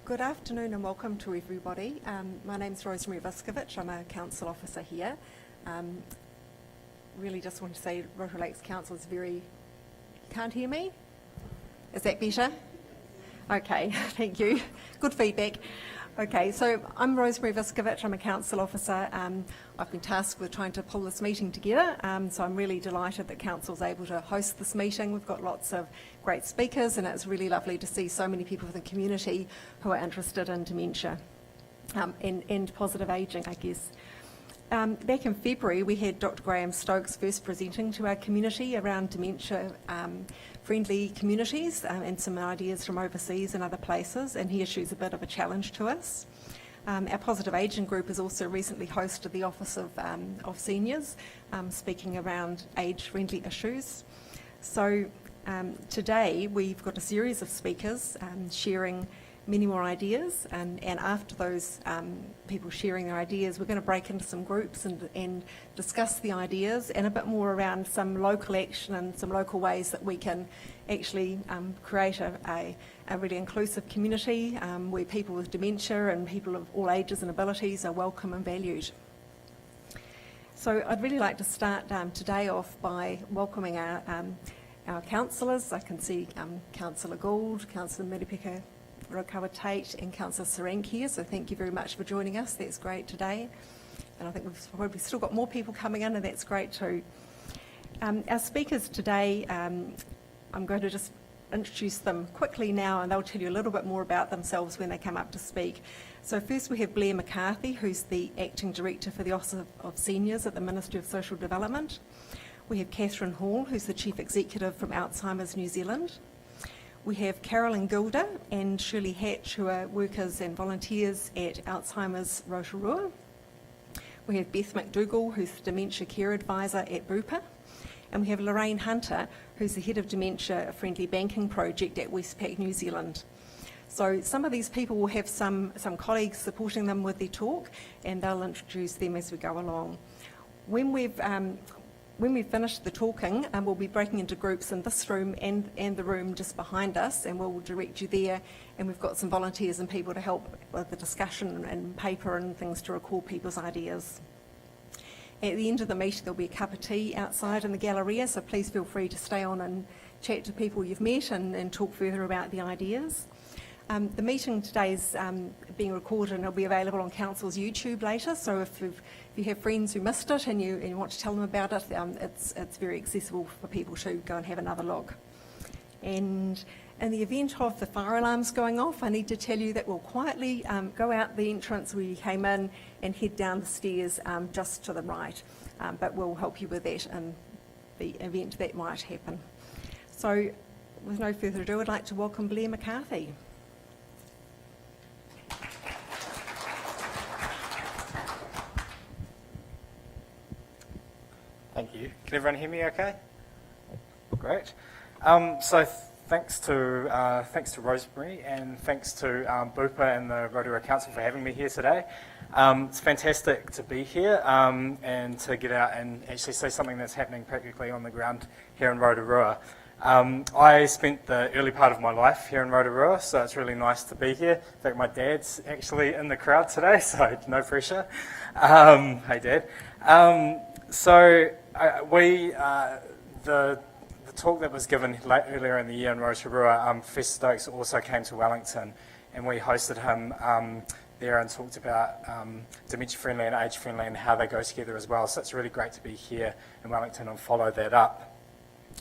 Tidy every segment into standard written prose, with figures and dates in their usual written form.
Good afternoon and welcome to everybody. My name's Rosemary Viskovich. I'm a council officer here. Really just want to say Rotorua Lakes Council is very... Can't hear me? Is that better? Okay, thank you. Good feedback. Okay, so I'm Rosemary Viskovich. I'm a council officer. I've been tasked with trying to pull this meeting together, so I'm really delighted that council's able to host this meeting. We've got lots of great speakers and it's really lovely to see so many people in the community who are interested in dementia and positive ageing, I guess. Back in February, we had Dr. Graham Stokes first presenting to our community around dementia-friendly communities and some ideas from overseas and other places, and he issues a bit of a challenge to us. Our positive ageing group has also recently hosted the Office of Seniors, speaking around age-friendly issues. So today we've got a series of speakers sharing many more ideas, and after those people sharing their ideas, we're going to break into some groups and discuss the ideas and a bit more around some local action and some local ways that we can actually create a really inclusive community where people with dementia and people of all ages and abilities are welcome and valued. So I'd really like to start today off by welcoming our councillors. I can see Councillor Gould, Councillor Meripeka Rokawa Tate and Councillor Sarank here, so thank you very much for joining us. That's great today. And I think we've probably still got more people coming in, and that's great too. Our speakers today, I'm going to just introduce them quickly now, and they'll tell you a little bit more about themselves when they come up to speak. So first we have Blair McCarthy, who's the Acting Director for the Office of Seniors at the Ministry of Social Development. We have Catherine Hall, who's the Chief Executive from Alzheimer's New Zealand. We have Carolyn Gilder and Shirley Hatch, who are workers and volunteers at Alzheimer's Rotorua. We have Beth McDougall, who's the Dementia Care Advisor at Bupa. And we have Lorraine Hunter, who's the Head of Dementia Friendly Banking Project at Westpac New Zealand. So some of these people will have some colleagues supporting them with their talk, and they'll introduce them as we go along. When we've finished the talking, we'll be breaking into groups in this room and the room just behind us, and we'll direct you there. And we've got some volunteers and people to help with the discussion and paper and things to record people's ideas. At the end of the meeting, there'll be a cup of tea outside in the Galleria, so please feel free to stay on and chat to people you've met and talk further about the ideas. The meeting today is being recorded and it'll be available on Council's YouTube later, so if you have friends who missed it and you want to tell them about it, it's very accessible for people to go and have another look. And in the event of the fire alarms going off, I need to tell you that we'll quietly go out the entrance where you came in and head down the stairs just to the right, but we'll help you with that in the event that might happen. So with no further ado, I'd like to welcome Blair McCarthy. Thank you. Can everyone hear me okay? Great. So thanks to Rosemary and thanks to Bupa and the Rotorua Council for having me here today. It's fantastic to be here and to get out and actually see something that's happening practically on the ground here in Rotorua. I spent the early part of my life here in Rotorua, so it's really nice to be here. In fact, my dad's actually in the crowd today, so no pressure. Hey, Dad. The talk that was given earlier in the year in Rotorua, Professor Stokes also came to Wellington, and we hosted him there and talked about dementia-friendly and age-friendly and how they go together as well. So it's really great to be here in Wellington and follow that up.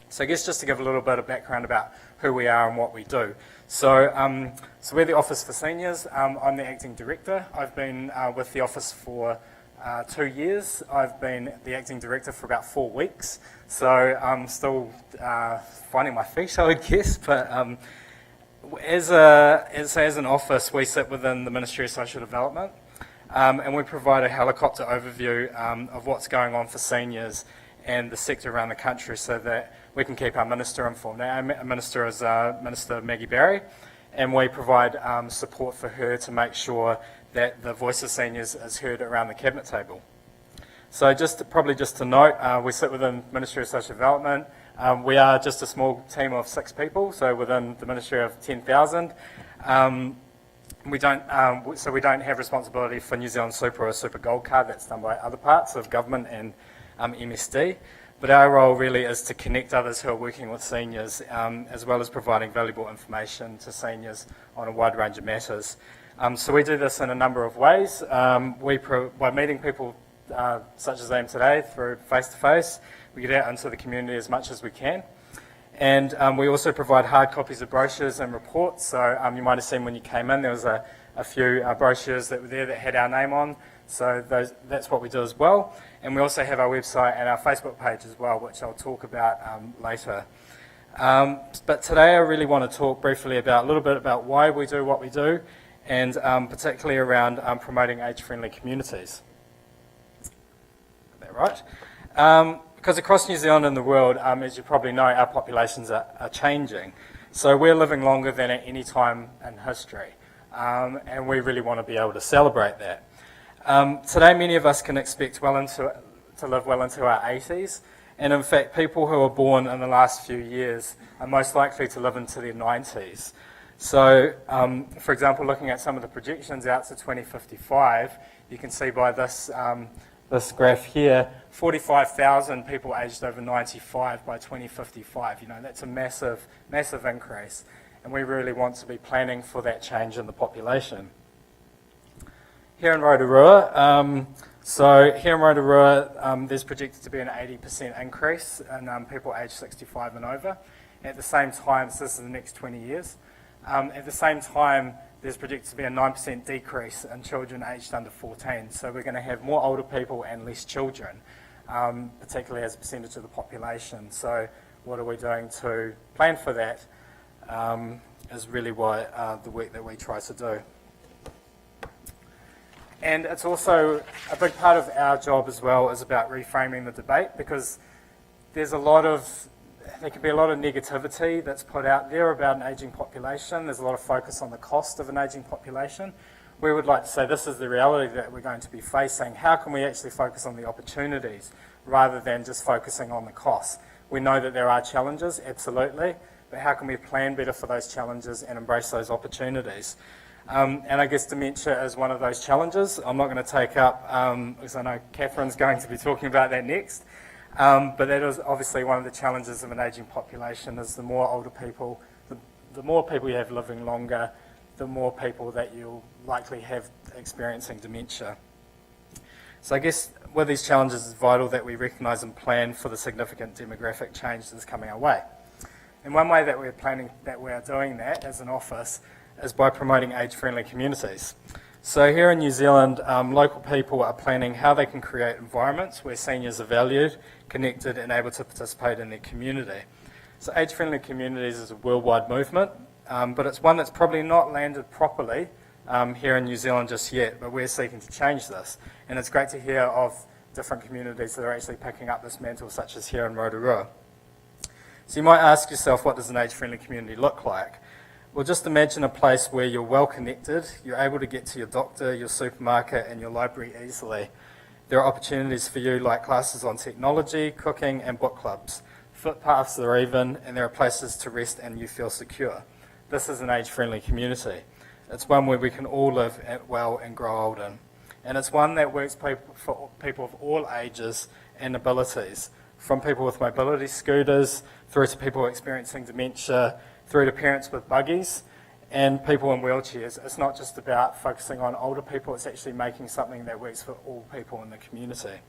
So I guess just to give a little bit of background about who we are and what we do. So we're the Office for Seniors. I'm the Acting Director. I've been with the office for 2 years. I've been the Acting Director for about 4 weeks, so I'm still finding my feet, I would guess, but as an office, we sit within the Ministry of Social Development, and we provide a helicopter overview of what's going on for seniors and the sector around the country so that we can keep our Minister informed. Now, our Minister is Minister Maggie Barry, and we provide support for her to make sure that the voice of seniors is heard around the cabinet table. So probably just to note, we sit within the Ministry of Social Development. We are just a small team of 6 people, so within the Ministry of 10,000. We don't, so we don't have responsibility for New Zealand Super or Super Gold Card. That's done by other parts of government and MSD. But our role really is to connect others who are working with seniors, as well as providing valuable information to seniors on a wide range of matters. So we do this in a number of ways. By meeting people such as I am today through face-to-face, we get out into the community as much as we can. And we also provide hard copies of brochures and reports. So you might have seen when you came in, there was a few brochures that were there that had our name on. So that's what we do as well. And we also have our website and our Facebook page as well, which I'll talk about later. But today I really want to talk briefly about a little bit about why we do what we do, and particularly around promoting age-friendly communities. Is that right? Because across New Zealand and the world, as you probably know, our populations are changing. So we're living longer than at any time in history, and we really want to be able to celebrate that. Today, many of us can expect to live well into our 80s, and in fact, people who are born in the last few years are most likely to live into their 90s. So, for example, looking at some of the projections out to 2055, you can see by this graph here, 45,000 people aged over 95 by 2055. You know, that's a massive, massive increase, and we really want to be planning for that change in the population. Here in Rotorua, there's projected to be an 80% increase in people aged 65 and over. At the same time, so this is the next 20 years, at the same time, there's projected to be a 9% decrease in children aged under 14. So we're going to have more older people and less children, particularly as a percentage of the population. So what are we doing to plan for that is really why the work that we try to do. And it's also a big part of our job as well is about reframing the debate, because there can be a lot of negativity that's put out there about an ageing population. There's a lot of focus on the cost of an ageing population. We would like to say this is the reality that we're going to be facing. How can we actually focus on the opportunities rather than just focusing on the costs? We know that there are challenges, absolutely, but how can we plan better for those challenges and embrace those opportunities? And I guess dementia is one of those challenges. I'm not going to take up, because I know Catherine's going to be talking about that next. But that is obviously one of the challenges of an ageing population, is the more older people, the more people you have living longer, the more people that you'll likely have experiencing dementia. So I guess with these challenges, it's vital that we recognise and plan for the significant demographic change that's coming our way. And one way that we're doing that as an office is by promoting age-friendly communities. So here in New Zealand, local people are planning how they can create environments where seniors are valued, connected and able to participate in their community. So age-friendly communities is a worldwide movement, but it's one that's probably not landed properly here in New Zealand just yet, but we're seeking to change this. And it's great to hear of different communities that are actually picking up this mantle, such as here in Rotorua. So you might ask yourself, what does an age-friendly community look like? Well, just imagine a place where you're well connected, you're able to get to your doctor, your supermarket and your library easily. There are opportunities for you like classes on technology, cooking and book clubs. Footpaths are even, and there are places to rest and you feel secure. This is an age-friendly community. It's one where we can all live well and grow old in. And it's one that works for people of all ages and abilities, from people with mobility scooters through to people experiencing dementia, through to parents with buggies and people in wheelchairs. It's not just about focusing on older people, it's actually making something that works for all people in the community.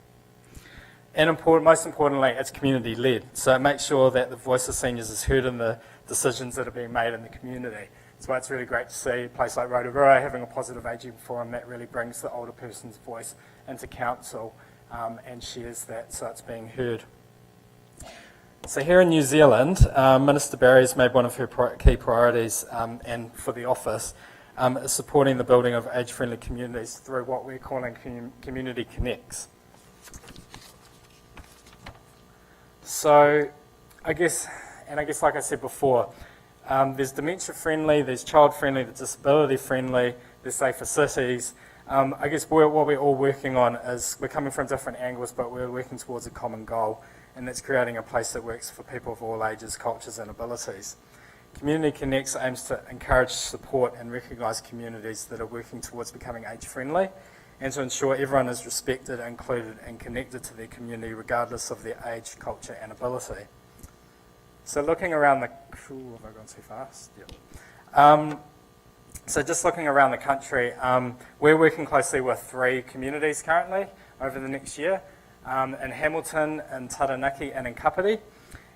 And most importantly, it's community-led, so it makes sure that the voice of seniors is heard in the decisions that are being made in the community. That's why it's really great to see a place like Rotorua having a positive ageing forum that really brings the older person's voice into council and shares that, so it's being heard. So here in New Zealand, Minister Barry has made one of her key priorities and for the office is supporting the building of age-friendly communities through what we're calling Community Connects. So I guess like I said before, there's dementia-friendly, there's child-friendly, there's disability-friendly, there's safer cities. I guess what we're all working on is we're coming from different angles, but we're working towards a common goal, and that's creating a place that works for people of all ages, cultures and abilities. Community Connects aims to encourage, support and recognise communities that are working towards becoming age-friendly and to ensure everyone is respected, included and connected to their community regardless of their age, culture and ability. So looking around the... Ooh, have I gone too fast? Yep. So just looking around the country, we're working closely with 3 communities currently over the next year, in Hamilton, in Taranaki and in Kapiti.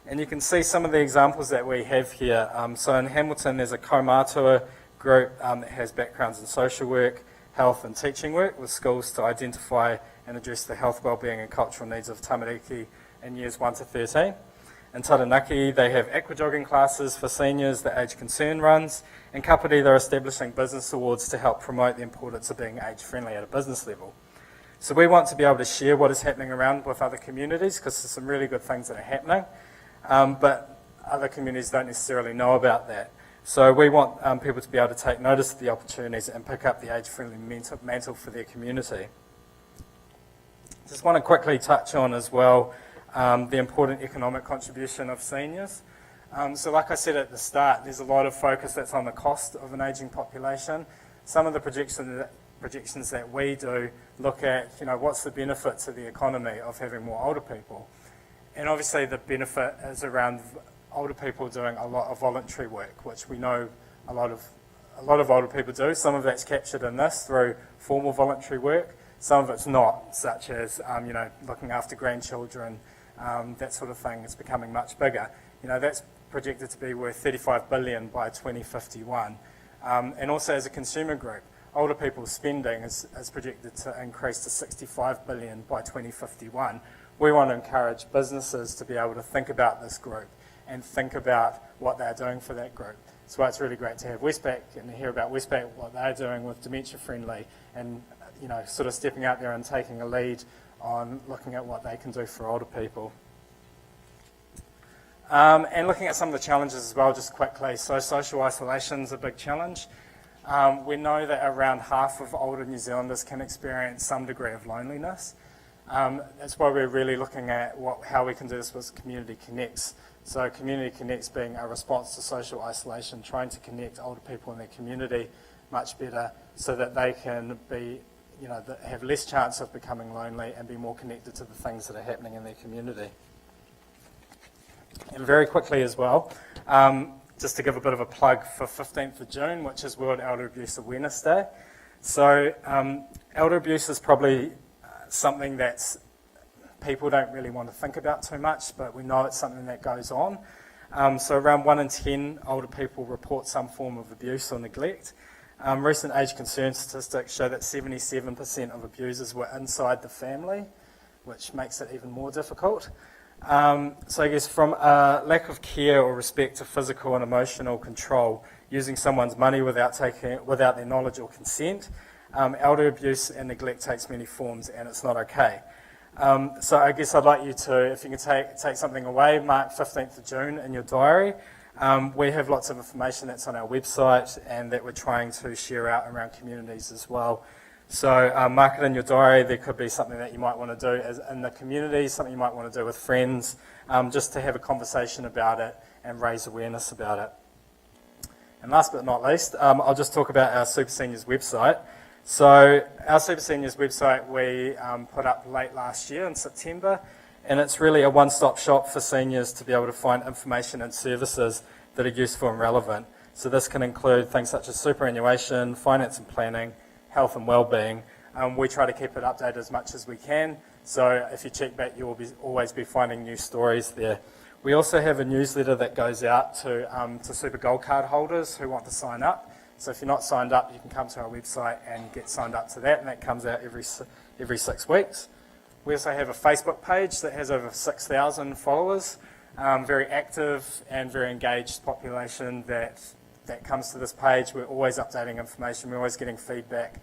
And you can see some of the examples that we have here. So in Hamilton there's a kaumātua group that has backgrounds in social work, health and teaching work with schools to identify and address the health, wellbeing and cultural needs of tamariki in years 1 to 13. In Taranaki, they have aquajogging classes for seniors that Age Concern runs. In Kapiti, they're establishing business awards to help promote the importance of being age-friendly at a business level. So we want to be able to share what is happening around with other communities because there's some really good things that are happening, but other communities don't necessarily know about that. So we want people to be able to take notice of the opportunities and pick up the age-friendly mantle for their community. Just want to quickly touch on as well the important economic contribution of seniors. So like I said at the start, there's a lot of focus that's on the cost of an ageing population. Some of the projections that we do look at, what's the benefit to the economy of having more older people. And obviously the benefit is around older people doing a lot of voluntary work, which we know a lot of older people do. Some of that's captured in this through formal voluntary work. Some of it's not, such as looking after grandchildren, that sort of thing. It's becoming much bigger. That's projected to be worth $35 billion by 2051. And also as a consumer group, older people's spending is projected to increase to $65 billion by 2051. We want to encourage businesses to be able to think about this group and think about what they're doing for that group. That's why it's really great to have Westpac and to hear about Westpac, what they're doing with dementia friendly and sort of stepping out there and taking a lead on looking at what they can do for older people. And looking at some of the challenges as well, just quickly. So social isolation is a big challenge. We know that around half of older New Zealanders can experience some degree of loneliness. That's why we're really looking at how we can do this with Community Connects. So Community Connects being a response to social isolation, trying to connect older people in their community much better so that they can be, have less chance of becoming lonely and be more connected to the things that are happening in their community. And very quickly as well, just to give a bit of a plug for 15th of June, which is World Elder Abuse Awareness Day. So elder abuse is probably something that people don't really want to think about too much, but we know it's something that goes on. So around 1 in 10 older people report some form of abuse or neglect. Recent Age Concern statistics show that 77% of abusers were inside the family, which makes it even more difficult. So I guess from a lack of care or respect to physical and emotional control, using someone's money without their knowledge or consent, elder abuse and neglect takes many forms and it's not okay. So I guess I'd like you to, if you can take something away, mark 15th of June in your diary. We have lots of information that's on our website and that we're trying to share out around communities as well. So mark it in your diary. There could be something that you might want to do in the community, something you might want to do with friends, just to have a conversation about it and raise awareness about it. And last but not least, I'll just talk about our Super Seniors website. So our Super Seniors website we put up late last year in September, and it's really a one-stop shop for seniors to be able to find information and services that are useful and relevant. So this can include things such as superannuation, finance and planning, health and wellbeing. We try to keep it updated as much as we can, so if you check back you will always be finding new stories there. We also have a newsletter that goes out to Super Gold Card holders who want to sign up. So if you're not signed up, you can come to our website and get signed up to that, and that comes out every 6 weeks. We also have a Facebook page that has over 6,000 followers, very active and very engaged population that comes to this page. We're always updating information, we're always getting feedback.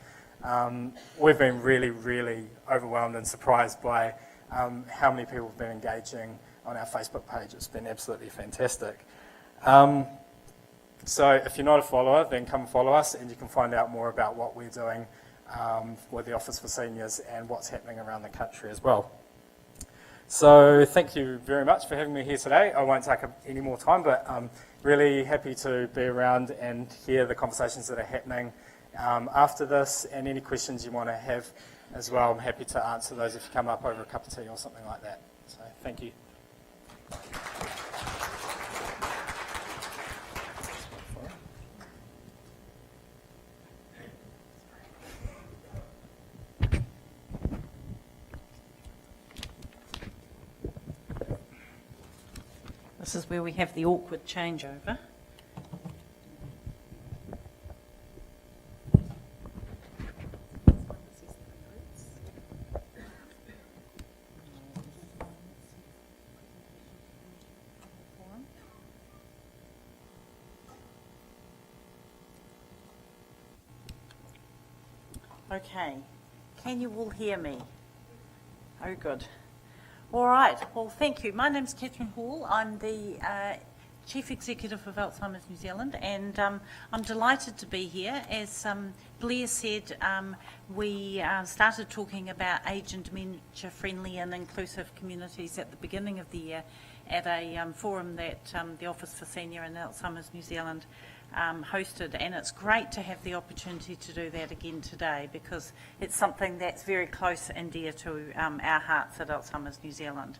We've been really, really overwhelmed and surprised by how many people have been engaging on our Facebook page. It's been absolutely fantastic. So if you're not a follower, then come follow us and you can find out more about what we're doing with the Office for Seniors and what's happening around the country as well. So thank you very much for having me here today. I won't take up any more time, but I'm really happy to be around and hear the conversations that are happening after this, and any questions you want to have as well. I'm happy to answer those if you come up over a cup of tea or something like that. So thank you. This is where we have the awkward changeover. Okay, can you all hear me? Oh, good. All right, well, thank you. My name's Catherine Hall. I'm the Chief Executive of Alzheimer's New Zealand, and I'm delighted to be here. As Blair said, we started talking about age and dementia-friendly and inclusive communities at the beginning of the year at a forum that the Office for Senior and Alzheimer's New Zealand hosted, and it's great to have the opportunity to do that again today because it's something that's very close and dear to our hearts at Alzheimer's New Zealand.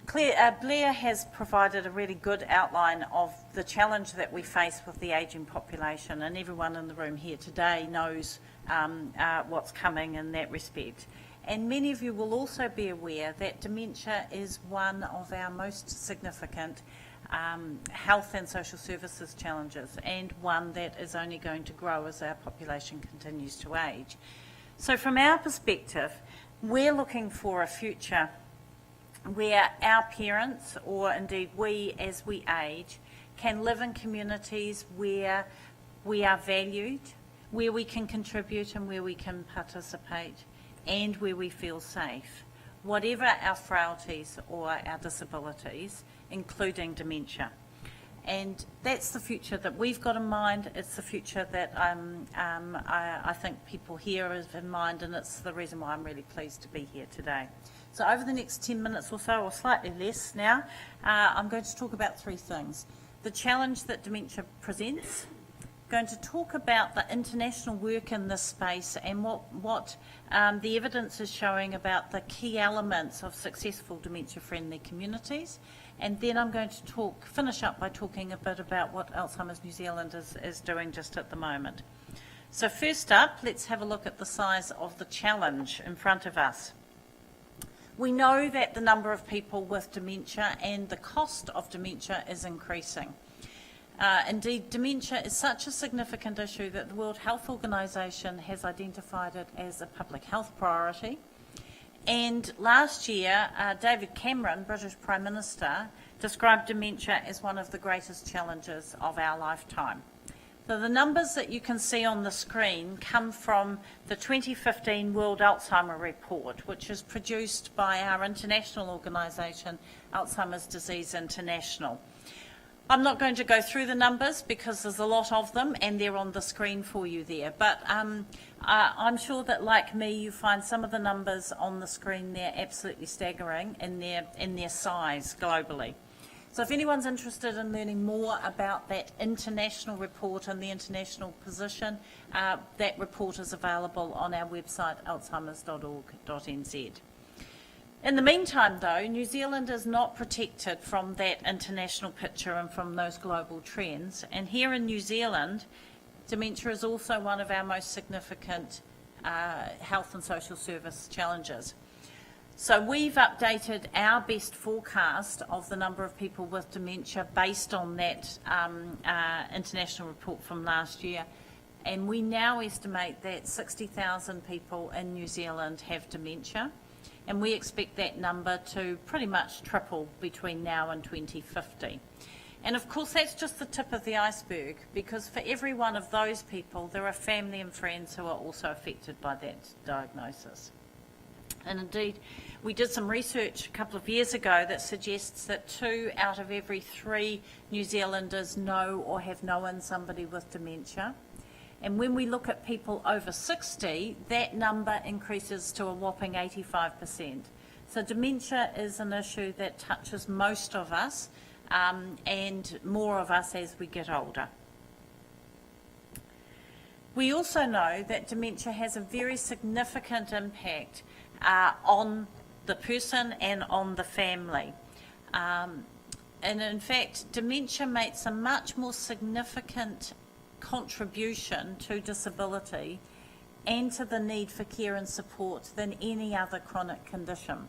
Blair has provided a really good outline of the challenge that we face with the ageing population, and everyone in the room here today knows what's coming in that respect. And many of you will also be aware that dementia is one of our most significant health and social services challenges, and one that is only going to grow as our population continues to age. So from our perspective, we're looking for a future where our parents, or indeed we as we age, can live in communities where we are valued, where we can contribute and where we can participate, and where we feel safe, whatever our frailties or our disabilities, including dementia. And that's the future that we've got in mind. It's the future that I think people here have in mind, and it's the reason why I'm really pleased to be here today. So over the next 10 minutes or so, or slightly less now, I'm going to talk about three things. The challenge that dementia presents, going to talk about the international work in this space and what the evidence is showing about the key elements of successful dementia-friendly communities. And then I'm going to finish up by talking a bit about what Alzheimer's New Zealand is doing just at the moment. So first up, let's have a look at the size of the challenge in front of us. We know that the number of people with dementia and the cost of dementia is increasing. Indeed, dementia is such a significant issue that the World Health Organization has identified it as a public health priority. And last year, David Cameron, British Prime Minister, described dementia as one of the greatest challenges of our lifetime. So the numbers that you can see on the screen come from the 2015 World Alzheimer Report, which is produced by our international organisation, Alzheimer's Disease International. I'm not going to go through the numbers because there's a lot of them and they're on the screen for you there, but I'm sure that, like me, you find some of the numbers on the screen there absolutely staggering in their size globally. So if anyone's interested in learning more about that international report and the international position, that report is available on our website, alzheimers.org.nz. In the meantime, though, New Zealand is not protected from that international picture and from those global trends. And here in New Zealand, dementia is also one of our most significant health and social service challenges. So we've updated our best forecast of the number of people with dementia based on that international report from last year. And we now estimate that 60,000 people in New Zealand have dementia. And we expect that number to pretty much triple between now and 2050. And of course, that's just the tip of the iceberg, because for every one of those people, there are family and friends who are also affected by that diagnosis. And indeed, we did some research a couple of years ago that suggests that 2 out of every 3 New Zealanders know or have known somebody with dementia. And when we look at people over 60, that number increases to a whopping 85%. So dementia is an issue that touches most of us, and more of us as we get older. We also know that dementia has a very significant impact on the person and on the family. And in fact, dementia makes a much more significant contribution to disability and to the need for care and support than any other chronic condition.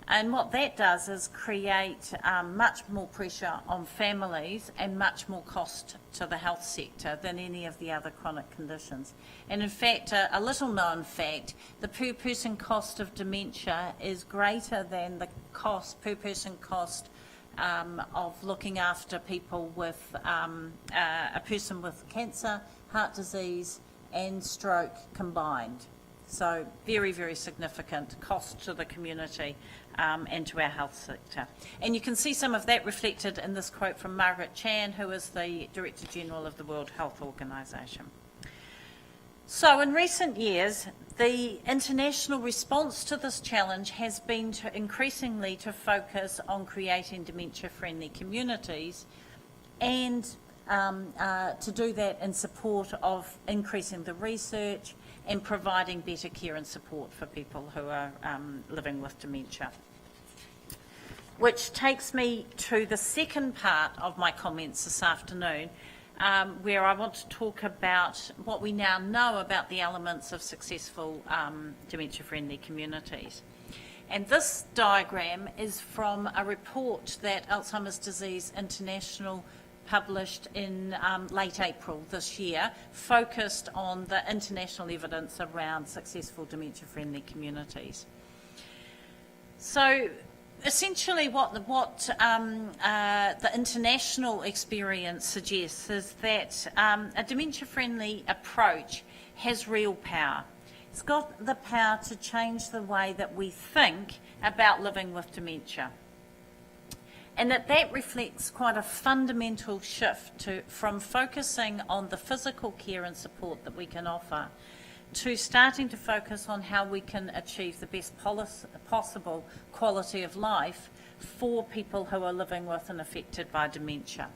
And what that does is create much more pressure on families and much more cost to the health sector than any of the other chronic conditions. And in fact, a little known fact, the per person cost of dementia is greater than the per person cost of looking after people with a person with cancer, heart disease and stroke combined. So very, very significant cost to the community and to our health sector. And you can see some of that reflected in this quote from Margaret Chan, who is the Director General of the World Health Organization. So in recent years, the international response to this challenge has been increasingly to focus on creating dementia-friendly communities and to do that in support of increasing the research and providing better care and support for people who are living with dementia. Which takes me to the second part of my comments this afternoon, where I want to talk about what we now know about the elements of successful dementia-friendly communities. And this diagram is from a report that Alzheimer's Disease International published in late April this year, focused on the international evidence around successful dementia-friendly communities. So essentially what the international experience suggests is that a dementia-friendly approach has real power. It's got the power to change the way that we think about living with dementia. And that reflects quite a fundamental shift from focusing on the physical care and support that we can offer to starting to focus on how we can achieve the best possible quality of life for people who are living with and affected by dementia.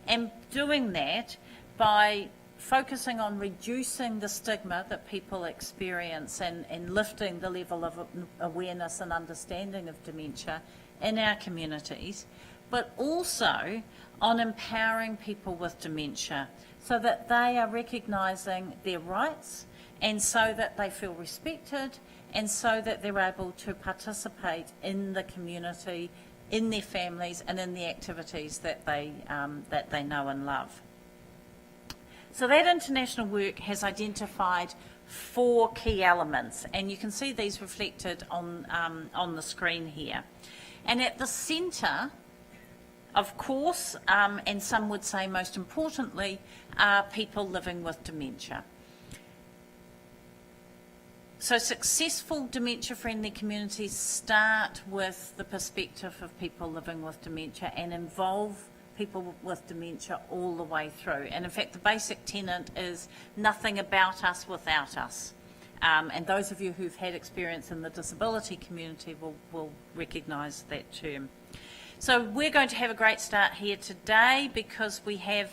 And doing that by focusing on reducing the stigma that people experience and lifting the level of awareness and understanding of dementia in our communities, but also on empowering people with dementia so that they are recognising their rights and so that they feel respected and so that they're able to participate in the community, in their families and in the activities that they know and love. So that international work has identified 4 key elements, and you can see these reflected on the screen here. And at the centre, of course, and some would say most importantly, are people living with dementia. So successful dementia-friendly communities start with the perspective of people living with dementia and involve people with dementia all the way through. And in fact, the basic tenet is nothing about us without us. And those of you who've had experience in the disability community will recognise that term. So we're going to have a great start here today because we have,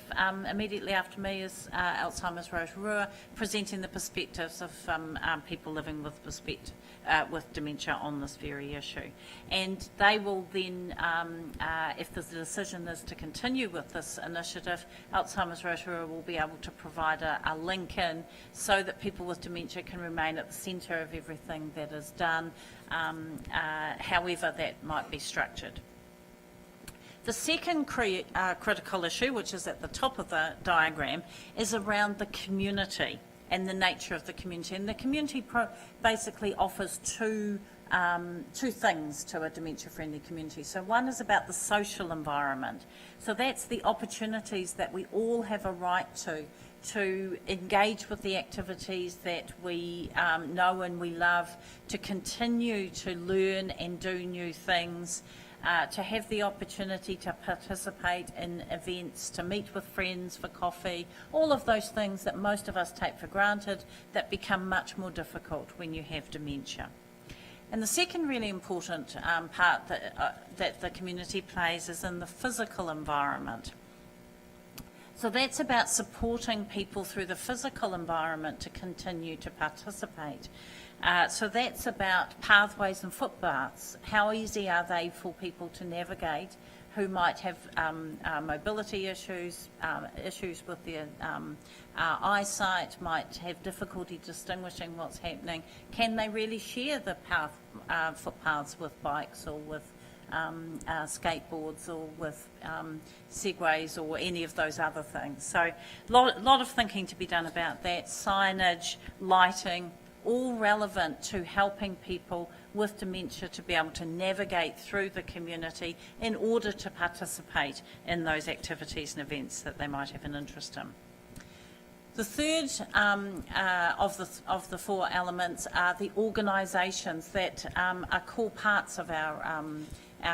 immediately after me is Alzheimer's Rotorua presenting the perspectives of people living with dementia on this very issue. And they will then, if the decision is to continue with this initiative, Alzheimer's Rotorua will be able to provide a link in so that people with dementia can remain at the centre of everything that is done, however that might be structured. The second critical issue, which is at the top of the diagram, is around the community and the nature of the community. And the community basically offers two things to a dementia-friendly community. So one is about the social environment. So that's the opportunities that we all have a right to engage with the activities that we know and we love, to continue to learn and do new things, to have the opportunity to participate in events, to meet with friends for coffee, all of those things that most of us take for granted that become much more difficult when you have dementia. And the second really important part that the community plays is in the physical environment. So that's about supporting people through the physical environment to continue to participate. So that's about pathways and footpaths. How easy are they for people to navigate who might have mobility issues, issues with their eyesight, might have difficulty distinguishing what's happening? Can they really share the footpaths with bikes or with skateboards or with segways or any of those other things? So a lot of thinking to be done about that. Signage, lighting, all relevant to helping people with dementia to be able to navigate through the community in order to participate in those activities and events that they might have an interest in. The third of the four elements are the organisations that are core parts of our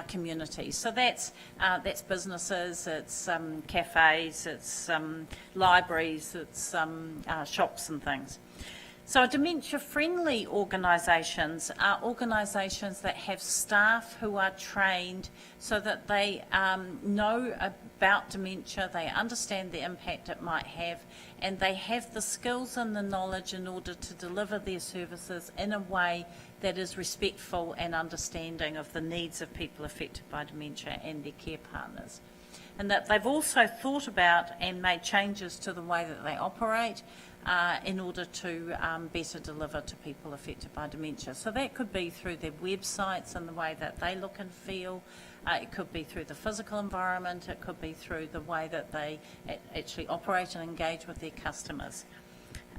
community. So that's businesses, it's cafes, it's libraries, it's shops and things. So dementia-friendly organisations are organisations that have staff who are trained so that they know about dementia, they understand the impact it might have, and they have the skills and the knowledge in order to deliver their services in a way that is respectful and understanding of the needs of people affected by dementia and their care partners. And that they've also thought about and made changes to the way that they operate in order to better deliver to people affected by dementia. So that could be through their websites and the way that they look and feel. It could be through the physical environment. It could be through the way that they actually operate and engage with their customers.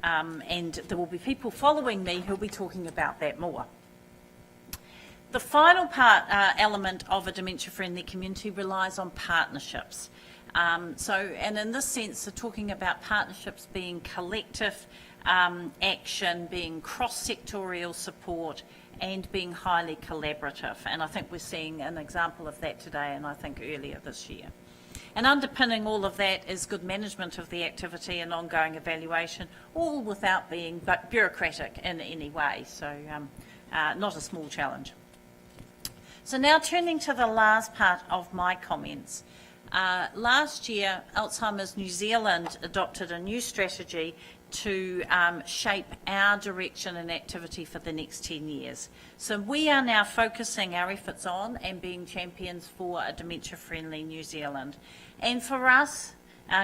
And there will be people following me who will be talking about that more. The final element of a dementia-friendly community relies on partnerships. And in this sense, they're talking about partnerships being collective action, being cross-sectorial support, and being highly collaborative. And I think we're seeing an example of that today, and I think earlier this year. And underpinning all of that is good management of the activity and ongoing evaluation, all without being bureaucratic in any way. So not a small challenge. So now turning to the last part of my comments. Last year, Alzheimer's New Zealand adopted a new strategy to shape our direction and activity for the next 10 years. So we are now focusing our efforts on and being champions for a dementia-friendly New Zealand. And for us,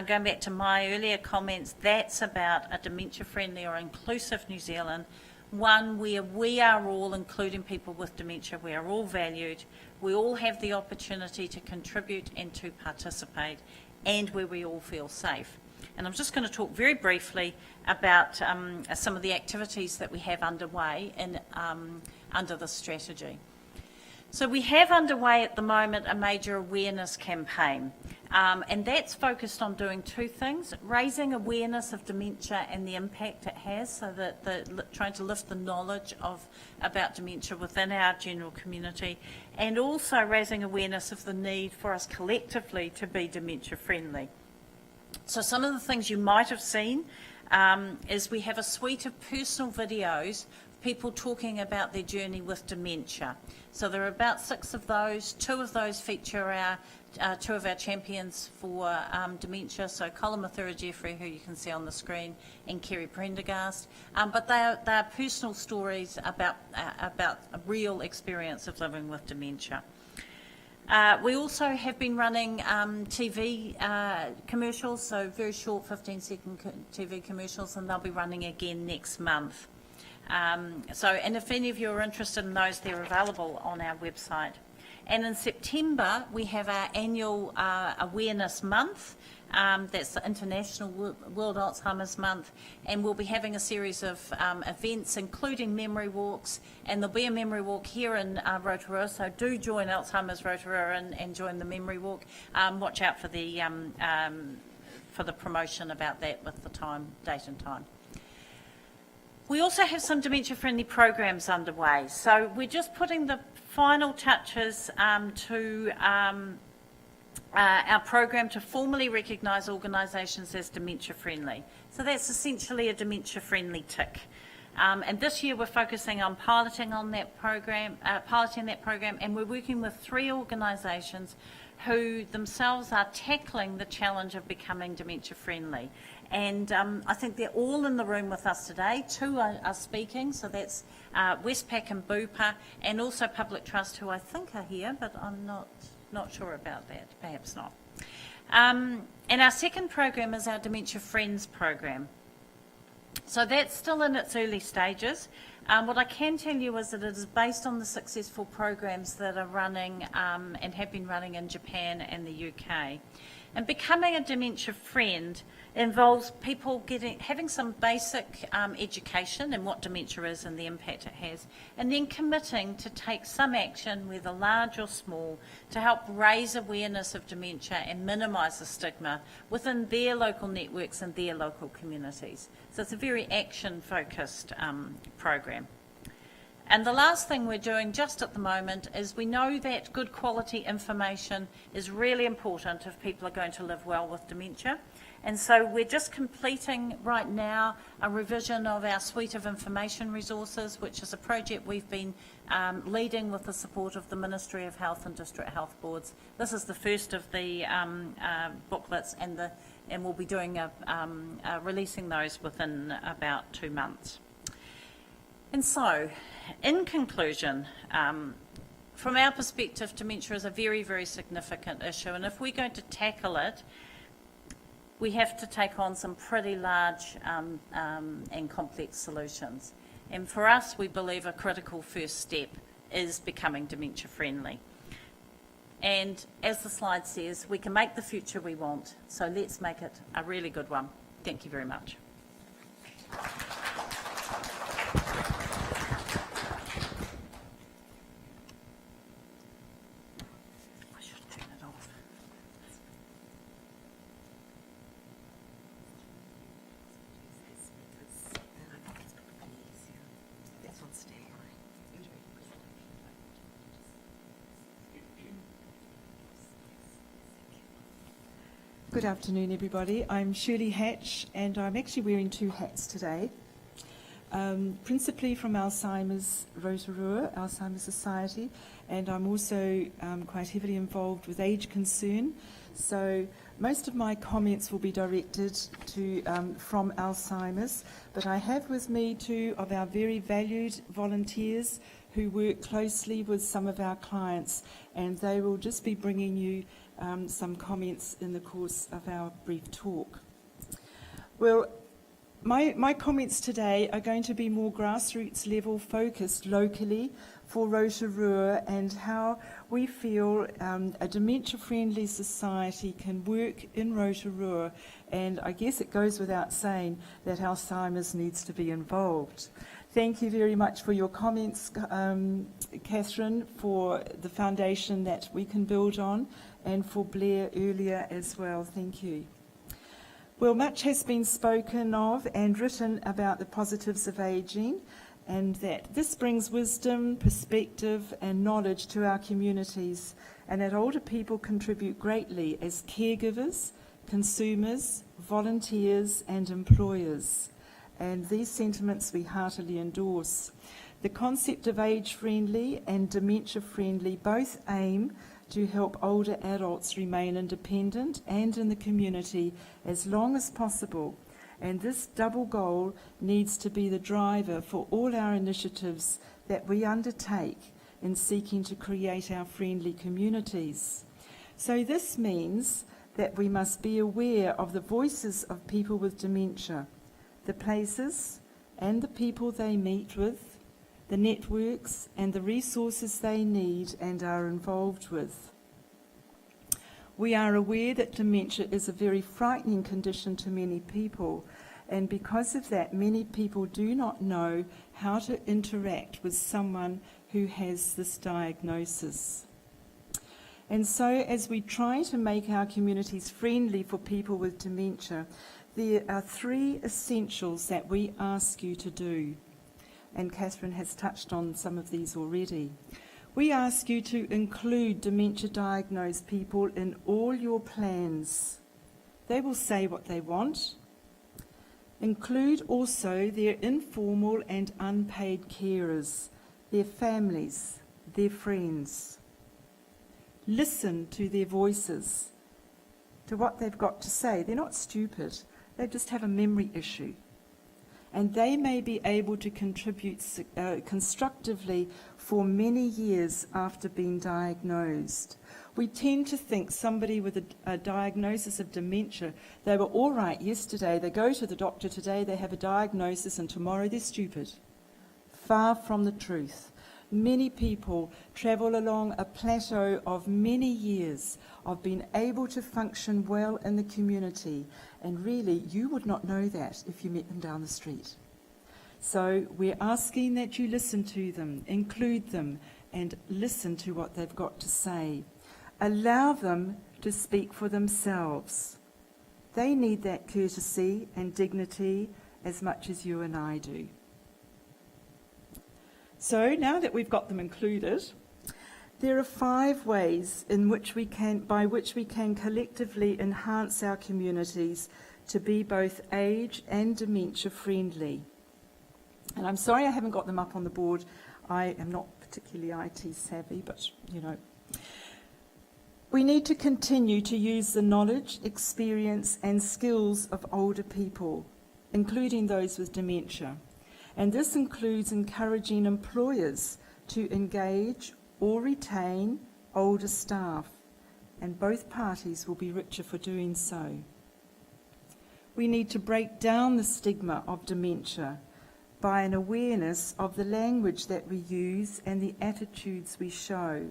going back to my earlier comments, that's about a dementia-friendly or inclusive New Zealand, one where we are all, including people with dementia, we are all valued, we all have the opportunity to contribute and to participate, and where we all feel safe. And I'm just going to talk very briefly about some of the activities that we have underway under this strategy. So we have underway at the moment a major awareness campaign, and that's focused on doing two things: raising awareness of dementia and the impact it has, so that trying to lift the knowledge about dementia within our general community, and also raising awareness of the need for us collectively to be dementia friendly. So some of the things you might have seen is we have a suite of personal videos, people talking about their journey with dementia. So there are about 6 of those. 2 of those feature two of our champions for dementia, so Colin Mathura-Jeffrey, who you can see on the screen, and Kerry Prendergast. But they are personal stories about a real experience of living with dementia. We also have been running TV commercials, so very short 15-second TV commercials, and they'll be running again next month. And if any of you are interested in those, they're available on our website. And in September, we have our annual Awareness Month. That's the International World Alzheimer's Month, and we'll be having a series of events, including memory walks, and there'll be a memory walk here in Rotorua, so do join Alzheimer's Rotorua and join the memory walk. Watch out for the promotion about that with the date and time. We also have some dementia-friendly programs underway, so we're just putting the final touches to our program to formally recognise organisations as dementia-friendly. So that's essentially a dementia-friendly tick. And this year we're focusing on piloting that program, and we're working with 3 organisations who themselves are tackling the challenge of becoming dementia friendly. And I think they're all in the room with us today. 2 are speaking, so that's Westpac and Bupa, and also Public Trust, who I think are here, but I'm not sure about that, perhaps not. And our second program is our Dementia Friends program. So that's still in its early stages. What I can tell you is that it is based on the successful programs that are running and have been running in Japan and the UK. And becoming a dementia friend involves people having some basic education in what dementia is and the impact it has, and then committing to take some action, whether large or small, to help raise awareness of dementia and minimise the stigma within their local networks and their local communities. So it's a very action-focused program. And the last thing we're doing just at the moment is we know that good quality information is really important if people are going to live well with dementia. And so we're just completing right now a revision of our suite of information resources, which is a project we've been leading with the support of the Ministry of Health and District Health Boards. This is the first of the booklets, and we'll be doing releasing those within about 2 months. And so, in conclusion, from our perspective, dementia is a very, very significant issue, and if we're going to tackle it, we have to take on some pretty large and complex solutions. And for us, we believe a critical first step is becoming dementia friendly. And as the slide says, we can make the future we want, so let's make it a really good one. Thank you very much. Good afternoon, everybody. I'm Shirley Hatch, and I'm actually wearing 2 hats today. Principally from Alzheimer's Rotorua, Alzheimer's Society, and I'm also quite heavily involved with Age Concern. So most of my comments will be directed to from Alzheimer's, but I have with me 2 of our very valued volunteers who work closely with some of our clients, and they will just be bringing you some comments in the course of our brief talk. Well, my comments today are going to be more grassroots level focused locally for Rotorua and how we feel a dementia-friendly society can work in Rotorua, and I guess it goes without saying that Alzheimer's needs to be involved. Thank you very much for your comments, Catherine, for the foundation that we can build on, and for Blair earlier as well. Thank you. Well, much has been spoken of and written about the positives of ageing, and that this brings wisdom, perspective and knowledge to our communities, and that older people contribute greatly as caregivers, consumers, volunteers and employers. And these sentiments we heartily endorse. The concept of age-friendly and dementia-friendly both aim to help older adults remain independent and in the community as long as possible. And this double goal needs to be the driver for all our initiatives that we undertake in seeking to create our friendly communities. So this means that we must be aware of the voices of people with dementia, the places and the people they meet with, the networks and the resources they need and are involved with. We are aware that dementia is a very frightening condition to many people, and because of that, many people do not know how to interact with someone who has this diagnosis. And so as we try to make our communities friendly for people with dementia, there are 3 essentials that we ask you to do. And Catherine has touched on some of these already. We ask you to include dementia-diagnosed people in all your plans. They will say what they want. Include also their informal and unpaid carers, their families, their friends. Listen to their voices, to what they've got to say. They're not stupid, they just have a memory issue. And they may be able to contribute constructively for many years after being diagnosed. We tend to think somebody with a diagnosis of dementia, they were all right yesterday, they go to the doctor today, they have a diagnosis, and tomorrow they're stupid. Far from the truth. Many people travel along a plateau of many years of being able to function well in the community, and really you would not know that if you met them down the street. So we're asking that you listen to them, include them, and listen to what they've got to say. Allow them to speak for themselves. They need that courtesy and dignity as much as you and I do. So now that we've got them included, there are 5 ways by which we can collectively enhance our communities to be both age and dementia friendly. And I'm sorry I haven't got them up on the board. I am not particularly IT savvy, but you know. We need to continue to use the knowledge, experience and skills of older people, including those with dementia. And this includes encouraging employers to engage or retain older staff, and both parties will be richer for doing so. We need to break down the stigma of dementia by an awareness of the language that we use and the attitudes we show.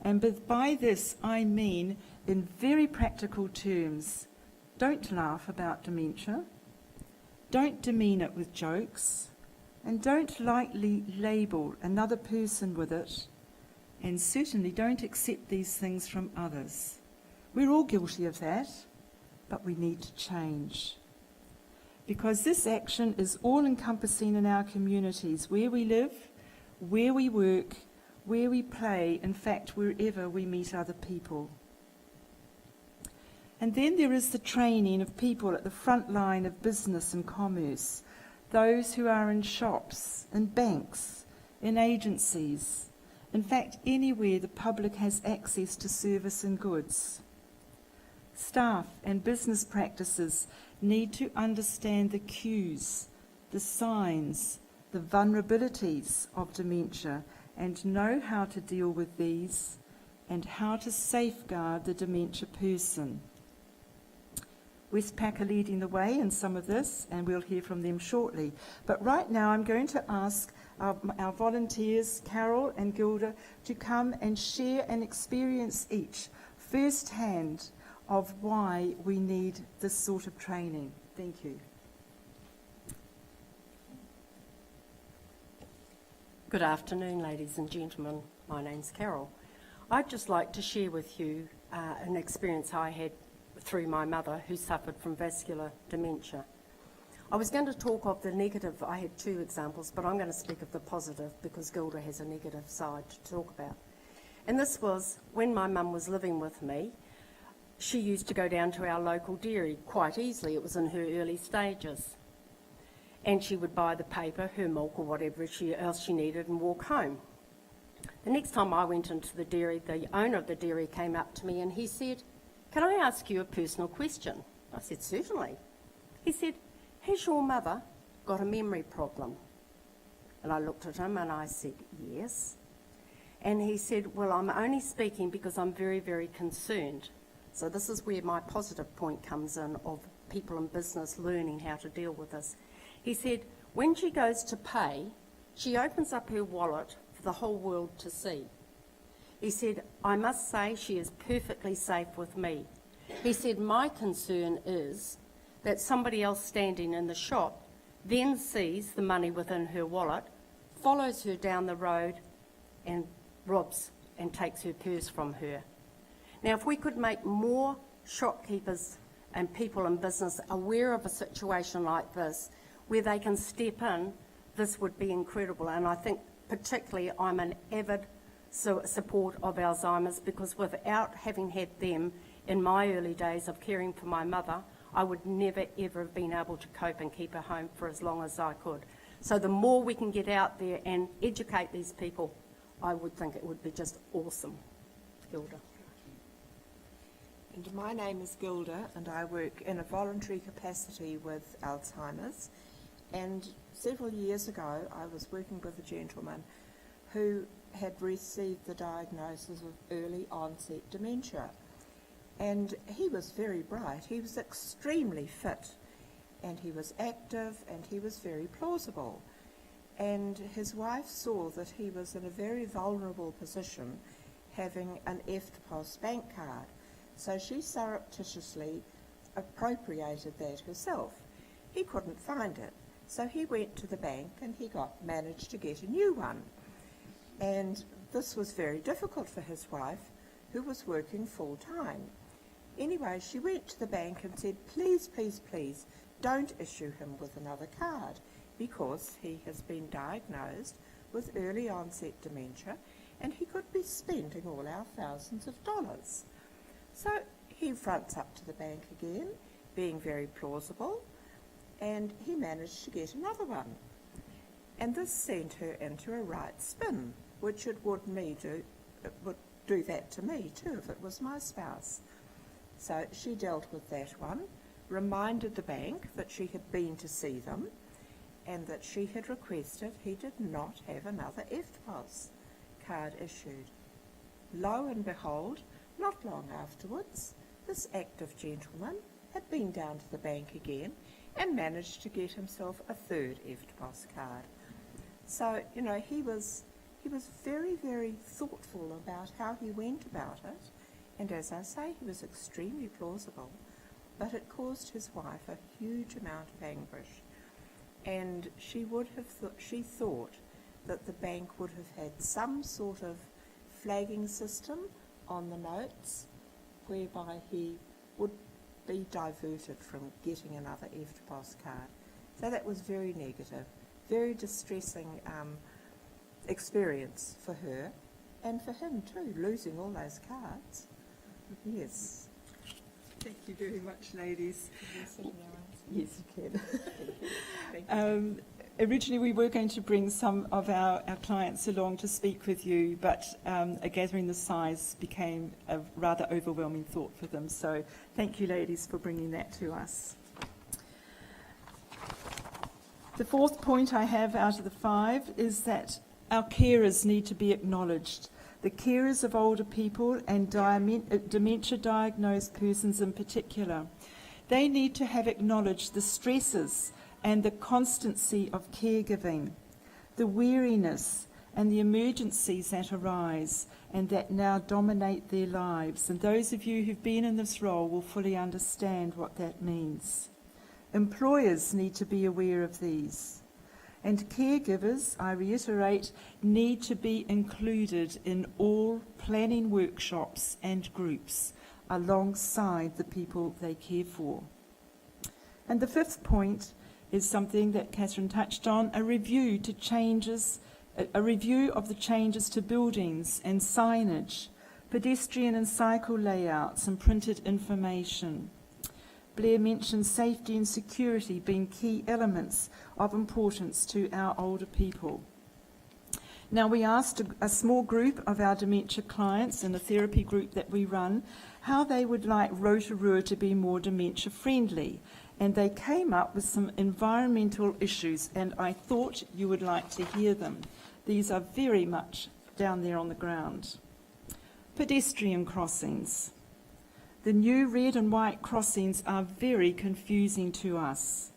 And by this I mean, in very practical terms, don't laugh about dementia, don't demean it with jokes, and don't lightly label another person with it, and certainly don't accept these things from others. We're all guilty of that, but we need to change. Because this action is all-encompassing in our communities, where we live, where we work, where we play, in fact, wherever we meet other people. And then there is the training of people at the front line of business and commerce, those who are in shops, in banks, in agencies, in fact, anywhere the public has access to service and goods. Staff and business practices need to understand the cues, the signs, the vulnerabilities of dementia, and know how to deal with these and how to safeguard the dementia person. Westpac are leading the way in some of this, and we'll hear from them shortly. But right now I'm going to ask our volunteers, Carol and Gilda, to come and share an experience each, firsthand, of why we need this sort of training. Thank you. Good afternoon, ladies and gentlemen. My name's Carol. I'd just like to share with you an experience I had through my mother, who suffered from vascular dementia. I was going to talk of the negative. I had 2 examples, but I'm going to speak of the positive because Gilda has a negative side to talk about. And this was when my mum was living with me. She used to go down to our local dairy quite easily. It was in her early stages. And she would buy the paper, her milk or whatever else she needed and walk home. The next time I went into the dairy, the owner of the dairy came up to me and he said, "Can I ask you a personal question?" I said, "Certainly." He said, "Has your mother got a memory problem?" And I looked at him and I said, "Yes." And he said, "Well, I'm only speaking because I'm very, very concerned." So this is where my positive point comes in of people in business learning how to deal with this. He said, when she goes to pay, she opens up her wallet for the whole world to see. He said, "I must say she is perfectly safe with me." He said, "My concern is that somebody else standing in the shop then sees the money within her wallet, follows her down the road and robs and takes her purse from her." Now, if we could make more shopkeepers and people in business aware of a situation like this, where they can step in, this would be incredible. And I think particularly I'm an avid support of Alzheimer's, because without having had them in my early days of caring for my mother, I would never ever have been able to cope and keep her home for as long as I could. So the more we can get out there and educate these people, I would think it would be just awesome. Gilda. And my name is Gilda, and I work in a voluntary capacity with Alzheimer's. And several years ago, I was working with a gentleman who had received the diagnosis of early onset dementia. And he was very bright. He was extremely fit, and he was active, and he was very plausible. And his wife saw that he was in a very vulnerable position, having an EFTPOS bank card. So she surreptitiously appropriated that herself. He couldn't find it, so he went to the bank and he managed to get a new one. And this was very difficult for his wife, who was working full time. Anyway, she went to the bank and said, please, please, please, don't issue him with another card, because he has been diagnosed with early onset dementia and he could be spending all our thousands of dollars. So he fronts up to the bank again, being very plausible, and he managed to get another one. And this sent her into a right spin, which it would do that to me too if it was my spouse. So she dealt with that one, reminded the bank that she had been to see them and that she had requested he did not have another EFTPOS card issued. Lo and behold, not long afterwards, this active gentleman had been down to the bank again and managed to get himself a third EFTPOS card. So, you know, he was very, very thoughtful about how he went about it, and as I say, he was extremely plausible, but it caused his wife a huge amount of anguish, and she thought that the bank would have had some sort of flagging system on the notes whereby he would be diverted from getting another EFTPOS card. So that was very negative, very distressing experience for her and for him too, losing all those cards. Yes. Thank you very much, ladies. Yes, you can. Thank you. Originally, we were going to bring some of our clients along to speak with you, but gathering the size became a rather overwhelming thought for them. So thank you, ladies, for bringing that to us. The fourth point I have out of the 5 is that our carers need to be acknowledged. The carers of older people and dementia-diagnosed persons in particular. They need to have acknowledged the stresses and the constancy of caregiving, the weariness and the emergencies that arise and that now dominate their lives. And those of you who've been in this role will fully understand what that means. Employers need to be aware of these. And caregivers, I reiterate, need to be included in all planning workshops and groups alongside the people they care for. And the 5th point is something that Catherine touched on, a review of the changes to buildings and signage, pedestrian and cycle layouts and printed information. Blair mentioned safety and security being key elements of importance to our older people. Now, we asked a small group of our dementia clients in a therapy group that we run how they would like Rotorua to be more dementia friendly, and they came up with some environmental issues, and I thought you would like to hear them. These are very much down there on the ground. Pedestrian crossings. The new red and white crossings are very confusing to us.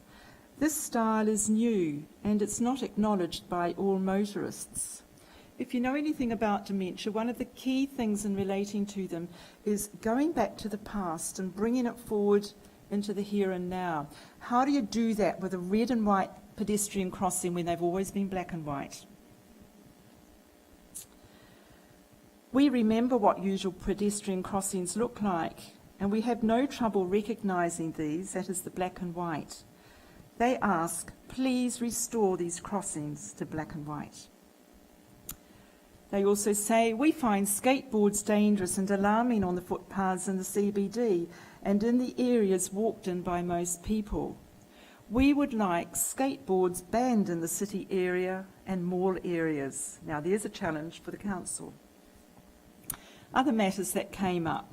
This style is new and it's not acknowledged by all motorists. If you know anything about dementia, one of the key things in relating to them is going back to the past and bringing it forward into the here and now. How do you do that with a red and white pedestrian crossing when they've always been black and white? We remember what usual pedestrian crossings look like, and we have no trouble recognising these, that is the black and white. They ask, please restore these crossings to black and white. They also say, we find skateboards dangerous and alarming on the footpaths in the CBD and in the areas walked in by most people. We would like skateboards banned in the city area and mall areas. Now there's a challenge for the council. Other matters that came up.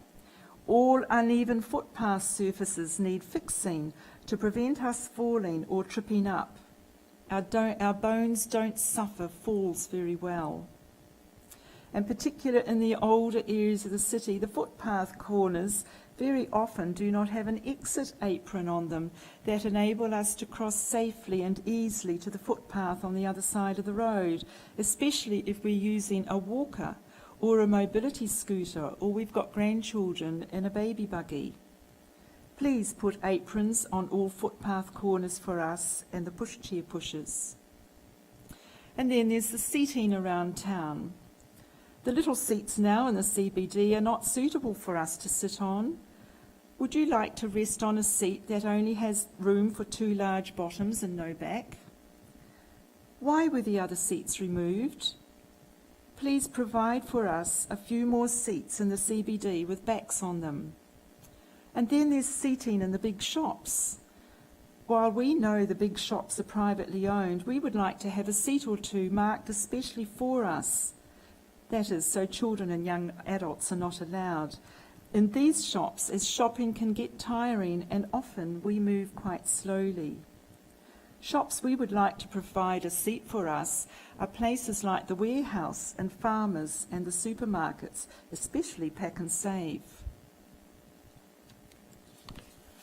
All uneven footpath surfaces need fixing to prevent us falling or tripping up. Our bones don't suffer falls very well. And particularly in the older areas of the city, the footpath corners very often do not have an exit apron on them that enable us to cross safely and easily to the footpath on the other side of the road, especially if we're using a walker or a mobility scooter, or we've got grandchildren in a baby buggy. Please put aprons on all footpath corners for us and the pushchair pushers. And then there's the seating around town. The little seats now in the CBD are not suitable for us to sit on. Would you like to rest on a seat that only has room for 2 large bottoms and no back? Why were the other seats removed? Please provide for us a few more seats in the CBD with backs on them. And then there's seating in the big shops. While we know the big shops are privately owned, we would like to have a seat or 2 marked especially for us. That is, so children and young adults are not allowed. In these shops, as shopping can get tiring and often we move quite slowly. Shops we would like to provide a seat for us are places like the warehouse and farmers and the supermarkets, especially Pack and Save.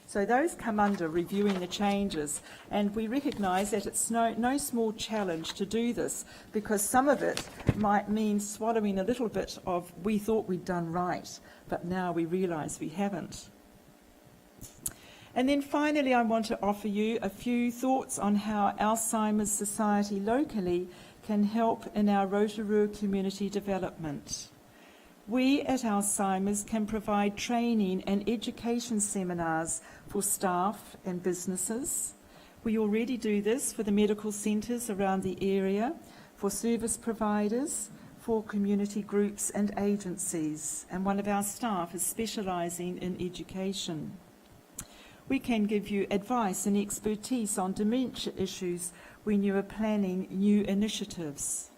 So those come under reviewing the changes, and we recognise that it's no small challenge to do this, because some of it might mean swallowing a little bit of we thought we'd done right, but now we realise we haven't. And then finally, I want to offer you a few thoughts on how Alzheimer's Society locally can help in our Rotorua community development. We at Alzheimer's can provide training and education seminars for staff and businesses. We already do this for the medical centres around the area, for service providers, for community groups and agencies, and one of our staff is specialising in education. We can give you advice and expertise on dementia issues when you are planning new initiatives.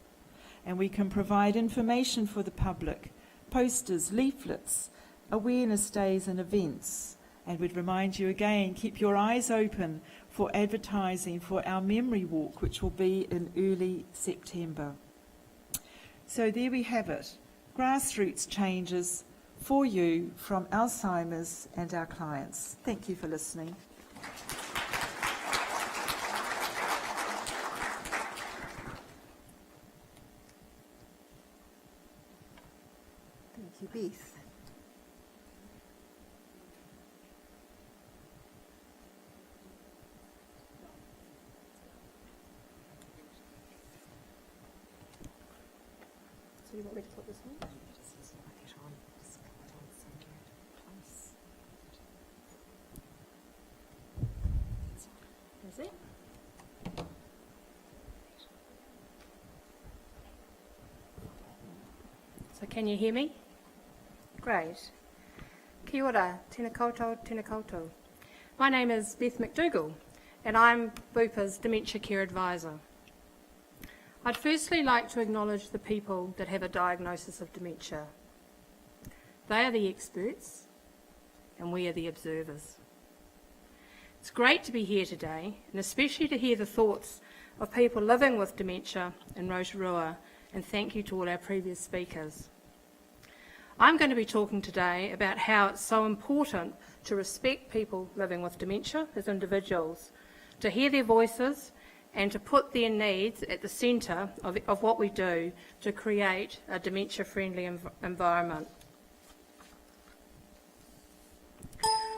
And we can provide information for the public, posters, leaflets, awareness days and events. And we'd remind you again, keep your eyes open for advertising for our memory walk, which will be in early September. So there we have it, grassroots changes for you from Alzheimer's and our clients. Thank you for listening. Thank you, Beth. So you want me to put this on? Is it? So can you hear me? Great. Kia ora, tēnā koutou, tēnā koutou. My name is Beth McDougall and I'm Bupa's Dementia Care Advisor. I'd firstly like to acknowledge the people that have a diagnosis of dementia. They are the experts and we are the observers. It's great to be here today, and especially to hear the thoughts of people living with dementia in Rotorua, and thank you to all our previous speakers. I'm going to be talking today about how it's so important to respect people living with dementia as individuals, to hear their voices and to put their needs at the centre of what we do to create a dementia-friendly environment.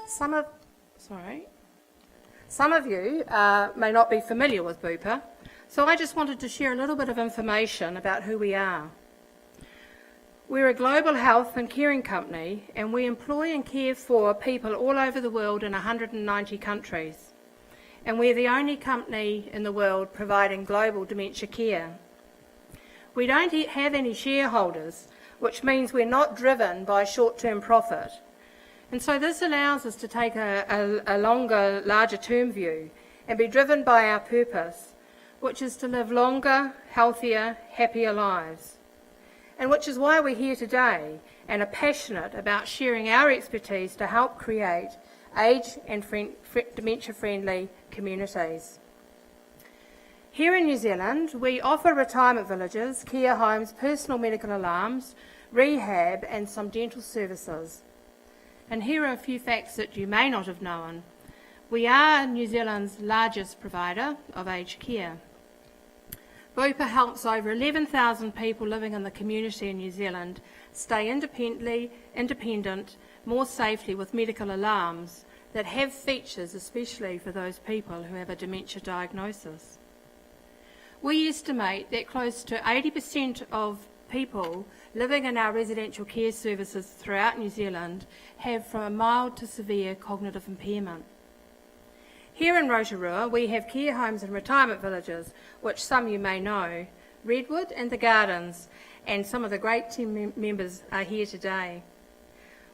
Some of you may not be familiar with Bupa, so I just wanted to share a little bit of information about who we are. We're a global health and caring company, and we employ and care for people all over the world in 190 countries. And we're the only company in the world providing global dementia care. We don't have any shareholders, which means we're not driven by short-term profit. And so this allows us to take a longer, larger term view and be driven by our purpose, which is to live longer, healthier, happier lives. And which is why we're here today and are passionate about sharing our expertise to help create age and dementia-friendly communities. Here in New Zealand, we offer retirement villages, care homes, personal medical alarms, rehab and some dental services. And here are a few facts that you may not have known. We are New Zealand's largest provider of aged care. Bupa helps over 11,000 people living in the community in New Zealand stay independent, more safely with medical alarms that have features especially for those people who have a dementia diagnosis. We estimate that close to 80% of people living in our residential care services throughout New Zealand have from a mild to severe cognitive impairment. Here in Rotorua, we have care homes and retirement villages, which some you may know, Redwood and the Gardens, and some of the great team members are here today.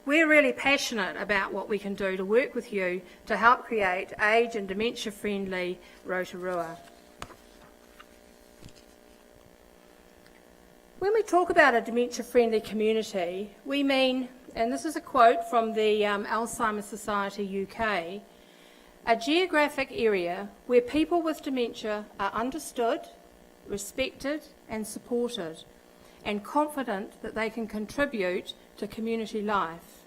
We're really passionate about what we can do to work with you to help create age and dementia-friendly Rotorua. When we talk about a dementia-friendly community, we mean, and this is a quote from the Alzheimer's Society UK, a geographic area where people with dementia are understood, respected and supported, and confident that they can contribute to community life.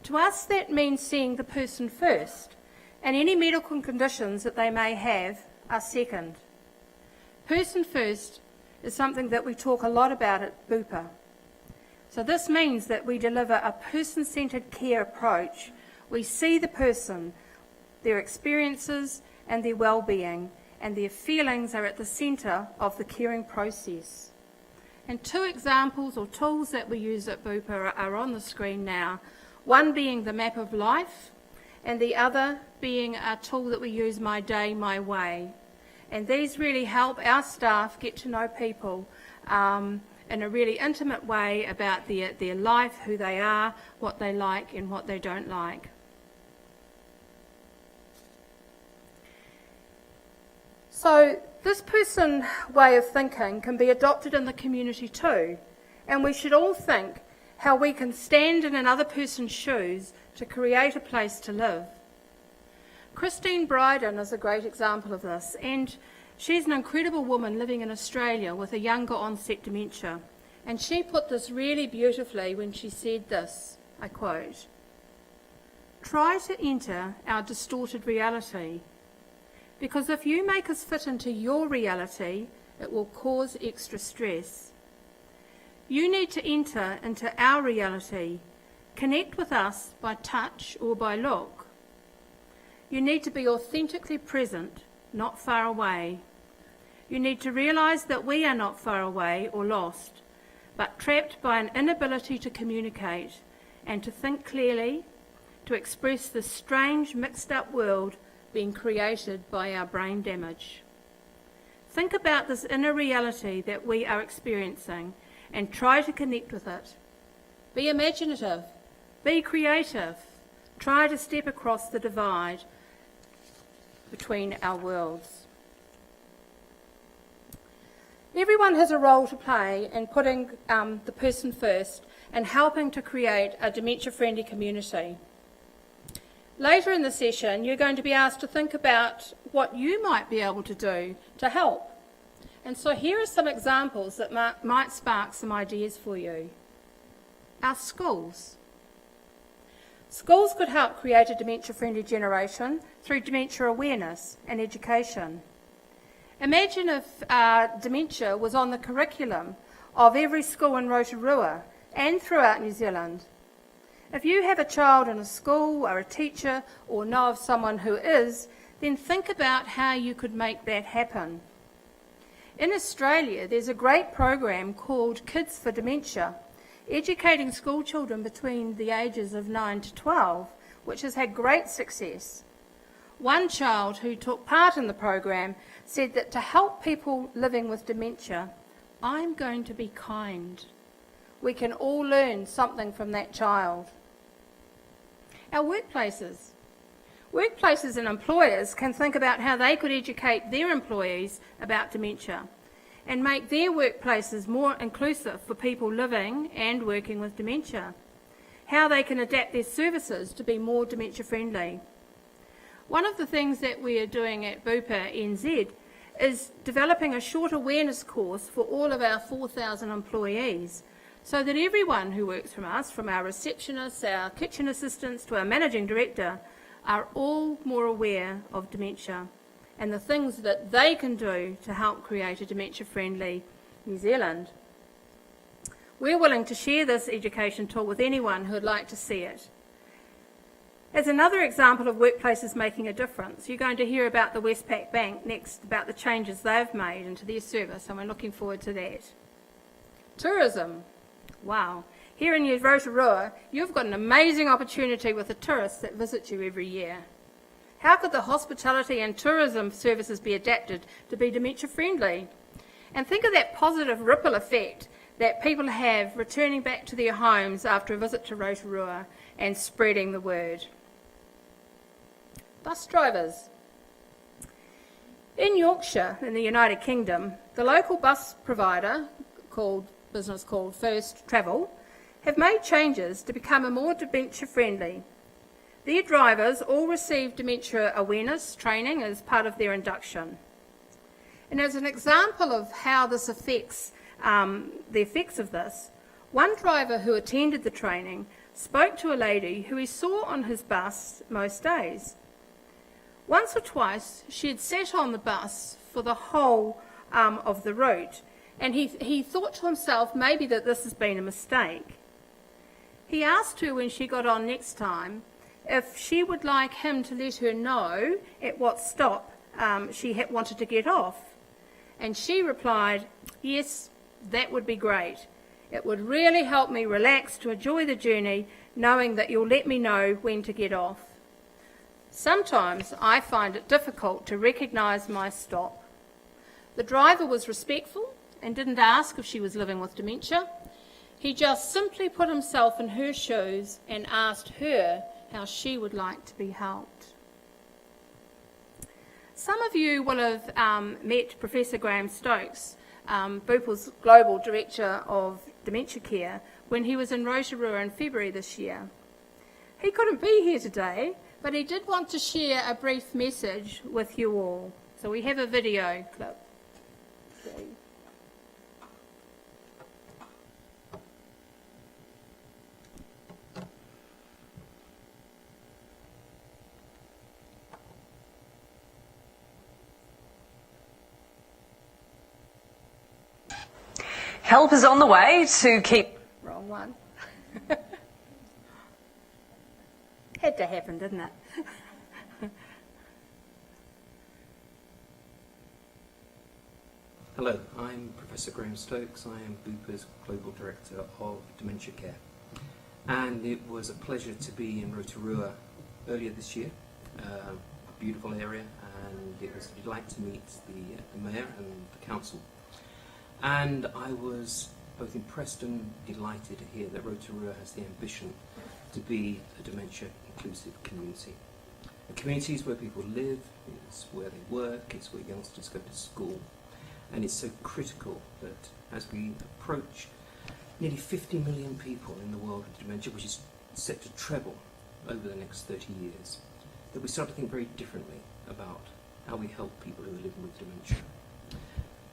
To us, that means seeing the person first, and any medical conditions that they may have are second. Person first is something that we talk a lot about at Bupa. So this means that we deliver a person-centred care approach. We see the person, their experiences and their well-being, and their feelings are at the centre of the caring process. And two examples or tools that we use at Bupa are on the screen now, one being the map of life, and the other being a tool that we use, My Day, My Way. And these really help our staff get to know people in a really intimate way about their life, who they are, what they like and what they don't like. So this person way of thinking can be adopted in the community too, and we should all think how we can stand in another person's shoes to create a place to live. Christine Bryden is a great example of this, and she's an incredible woman living in Australia with a younger onset dementia, and she put this really beautifully when she said this, I quote, "Try to enter our distorted reality, because if you make us fit into your reality, it will cause extra stress. You need to enter into our reality, connect with us by touch or by look. You need to be authentically present, not far away. You need to realise that we are not far away or lost, but trapped by an inability to communicate and to think clearly, to express this strange mixed-up world being created by our brain damage. Think about this inner reality that we are experiencing and try to connect with it. Be imaginative, be creative, try to step across the divide between our worlds." Everyone has a role to play in putting the person first and helping to create a dementia-friendly community. Later in the session, you're going to be asked to think about what you might be able to do to help. And so here are some examples that might spark some ideas for you. Our schools. Schools could help create a dementia-friendly generation through dementia awareness and education. Imagine if dementia was on the curriculum of every school in Rotorua and throughout New Zealand. If you have a child in a school or a teacher or know of someone who is, then think about how you could make that happen. In Australia, there's a great program called Kids for Dementia, educating school children between the ages of 9 to 12, which has had great success. One child who took part in the program said that to help people living with dementia, I'm going to be kind. We can all learn something from that child. Our workplaces. Workplaces and employers can think about how they could educate their employees about dementia and make their workplaces more inclusive for people living and working with dementia. How they can adapt their services to be more dementia friendly. One of the things that we are doing at Bupa NZ is developing a short awareness course for all of our 4,000 employees so that everyone who works from us, from our receptionists, our kitchen assistants to our managing director, are all more aware of dementia and the things that they can do to help create a dementia-friendly New Zealand. We're willing to share this education tool with anyone who would like to see it. As another example of workplaces making a difference, you're going to hear about the Westpac Bank next, about the changes they've made into their service, and we're looking forward to that. Tourism. Wow. Here in Rotorua, you've got an amazing opportunity with the tourists that visit you every year. How could the hospitality and tourism services be adapted to be dementia friendly? And think of that positive ripple effect that people have returning back to their homes after a visit to Rotorua and spreading the word. Bus drivers. In Yorkshire, in the United Kingdom, the local bus provider, business called First Travel, have made changes to become a more dementia friendly. Their drivers all receive dementia awareness training as part of their induction. And as an example of how this affects the effects of this, one driver who attended the training spoke to a lady who he saw on his bus most days. Once or twice she had sat on the bus for the whole of the route, and he thought to himself maybe that this has been a mistake. He asked her when she got on next time if she would like him to let her know at what stop she had wanted to get off. And she replied, "Yes, that would be great. It would really help me relax to enjoy the journey, knowing that you'll let me know when to get off. Sometimes I find it difficult to recognise my stop." The driver was respectful and didn't ask if she was living with dementia. He just simply put himself in her shoes and asked her how she would like to be helped. Some of you will have met Professor Graham Stokes, Bupa's Global Director of Dementia Care, when he was in Rotorua in February this year. He couldn't be here today, but he did want to share a brief message with you all. So we have a video clip. Help is on the way to keep... Wrong one. Had to happen, didn't it? Hello, I'm Professor Graham Stokes. I am Bupa's Global Director of Dementia Care. And it was a pleasure to be in Rotorua earlier this year, a beautiful area, and it was a delight to meet the Mayor and the Council. And I was both impressed and delighted to hear that Rotorua has the ambition to be a dementia-inclusive community. A community is where people live, it's where they work, it's where youngsters go to school. And it's so critical that as we approach nearly 50 million people in the world with dementia, which is set to treble over the next 30 years, that we start to think very differently about how we help people who are living with dementia.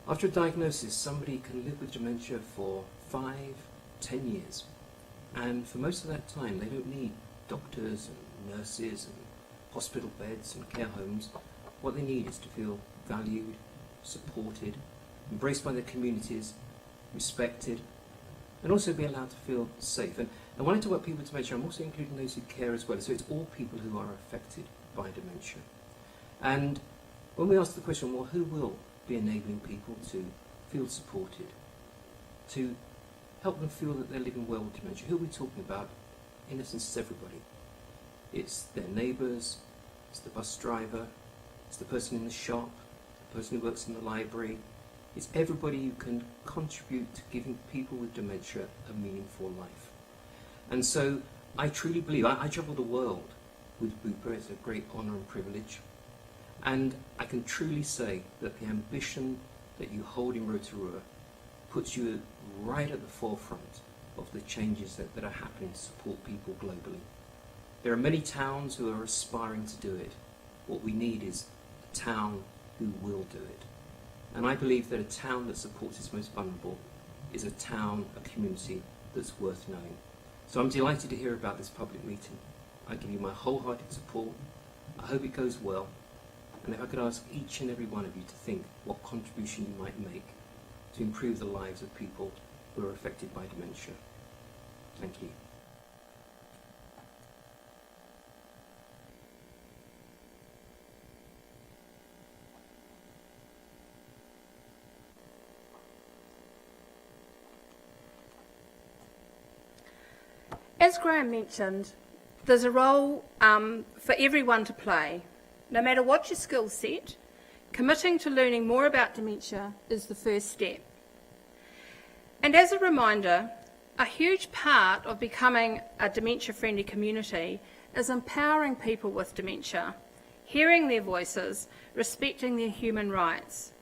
After a diagnosis, somebody can live with dementia for 5, 10 years. And for most of that time, they don't need doctors and nurses and hospital beds and care homes. What they need is to feel valued, supported, embraced by their communities, respected, and also be allowed to feel safe. And when I talk about people with dementia, I'm also including those who care as well. So it's all people who are affected by dementia. And when we ask the question, well, who will be enabling people to feel supported, to help them feel that they're living well with dementia? Who are we talking about? In essence, it's everybody. It's their neighbours, it's the bus driver, it's the person in the shop, the person who works in the library, It's everybody who can contribute to giving people with dementia a meaningful life. And so I truly believe, I travel the world with Bupa. It's a great honour and privilege. And I can truly say that the ambition that you hold in Rotorua puts you right at the forefront of the changes that are happening to support people globally. There are many towns who are aspiring to do it. What we need is a town who will do it. And I believe that a town that supports its most vulnerable is a town, a community that's worth knowing. So I'm delighted to hear about this public meeting. I give you my wholehearted support. I hope it goes well. And if I could ask each and every one of you to think what contribution you might make to improve the lives of people who are affected by dementia. Thank you. As Graham mentioned, there's a role for everyone to play. No matter what your skill set, committing to learning more about dementia is the first step. And as a reminder, a huge part of becoming a dementia-friendly community is empowering people with dementia, hearing their voices, respecting their human rights.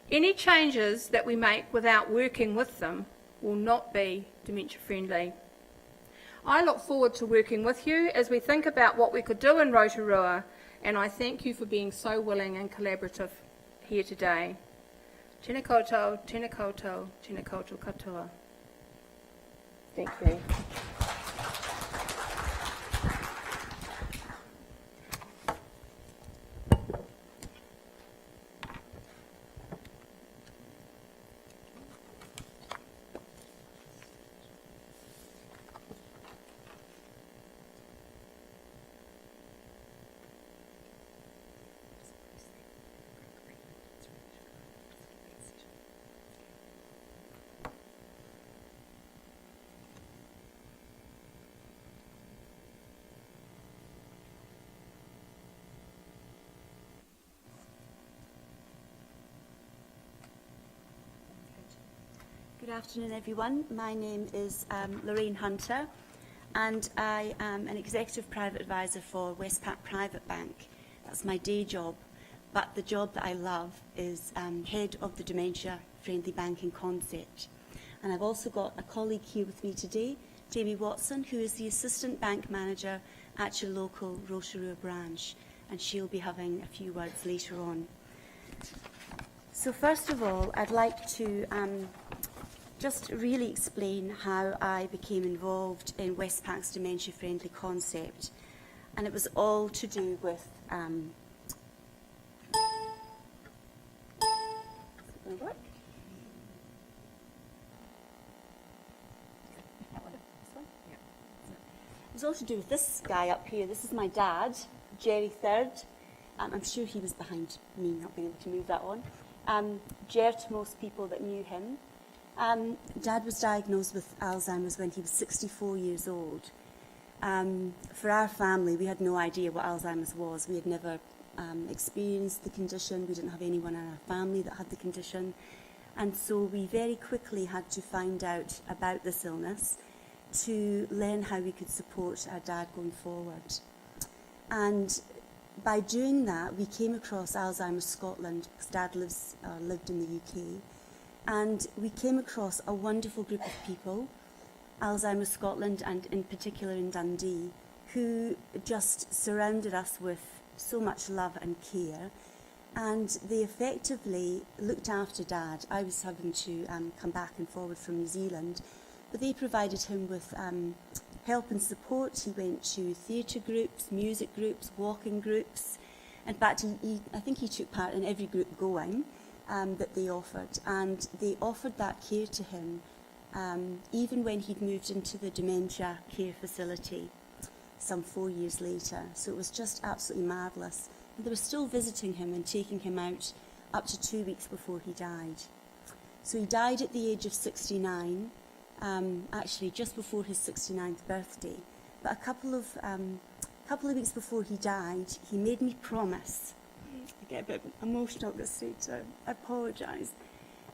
Any changes that we make without working with them will not be dementia-friendly. I look forward to working with you as we think about what we could do in Rotorua, and I thank you for being so willing and collaborative here today. Tēnā koutou, tēnā koutou, tēnā koutou katoa. Thank you. Good afternoon, everyone. My name is Lorraine Hunter, and I am an executive private advisor for Westpac Private Bank. That's my day job, but the job that I love is head of the Dementia Friendly Banking Concept. And I've also got a colleague here with me today, Jamie Watson, who is the assistant bank manager at your local Rotorua branch, and she'll be having a few words later on. So first of all, I'd like to just really explain how I became involved in Westpac's Dementia Friendly Concept. And it was all to do with it was all to do with this guy up here. This is my dad, Jerry Third. I'm sure he was behind me not being able to move that on. Jer to most people that knew him. Dad was diagnosed with Alzheimer's when he was 64 years old. For our family, we had no idea what Alzheimer's was. We had never experienced the condition. We didn't have anyone in our family that had the condition. And so we very quickly had to find out about this illness to learn how we could support our dad going forward. And by doing that, we came across Alzheimer's Scotland, because Dad lived in the UK. And we came across a wonderful group of people, Alzheimer's Scotland and in particular in Dundee, who just surrounded us with so much love and care. And they effectively looked after Dad. I was having to come back and forward from New Zealand, but they provided him with help and support. He went to theatre groups, music groups, walking groups. In fact, I think he took part in every group going. That they offered, and they offered that care to him even when he'd moved into the dementia care facility some 4 years later. So it was just absolutely marvellous. And they were still visiting him and taking him out up to 2 weeks before he died. So he died at the age of 69, actually just before his 69th birthday. But a couple of weeks before he died, he made me promise. I get a bit emotional at this stage, so I apologise.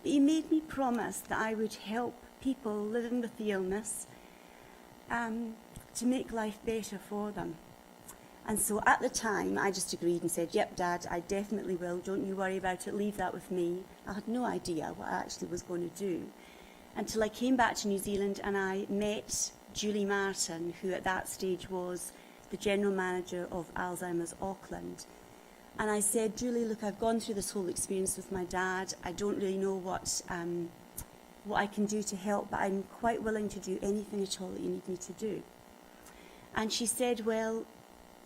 But he made me promise that I would help people living with the illness to make life better for them. And so at the time, I just agreed and said, yep, Dad, I definitely will. Don't you worry about it. Leave that with me. I had no idea what I actually was going to do until I came back to New Zealand and I met Julie Martin, who at that stage was the General Manager of Alzheimer's Auckland. And I said, Julie, look, I've gone through this whole experience with my dad. I don't really know what I can do to help, but I'm quite willing to do anything at all that you need me to do. And she said, well,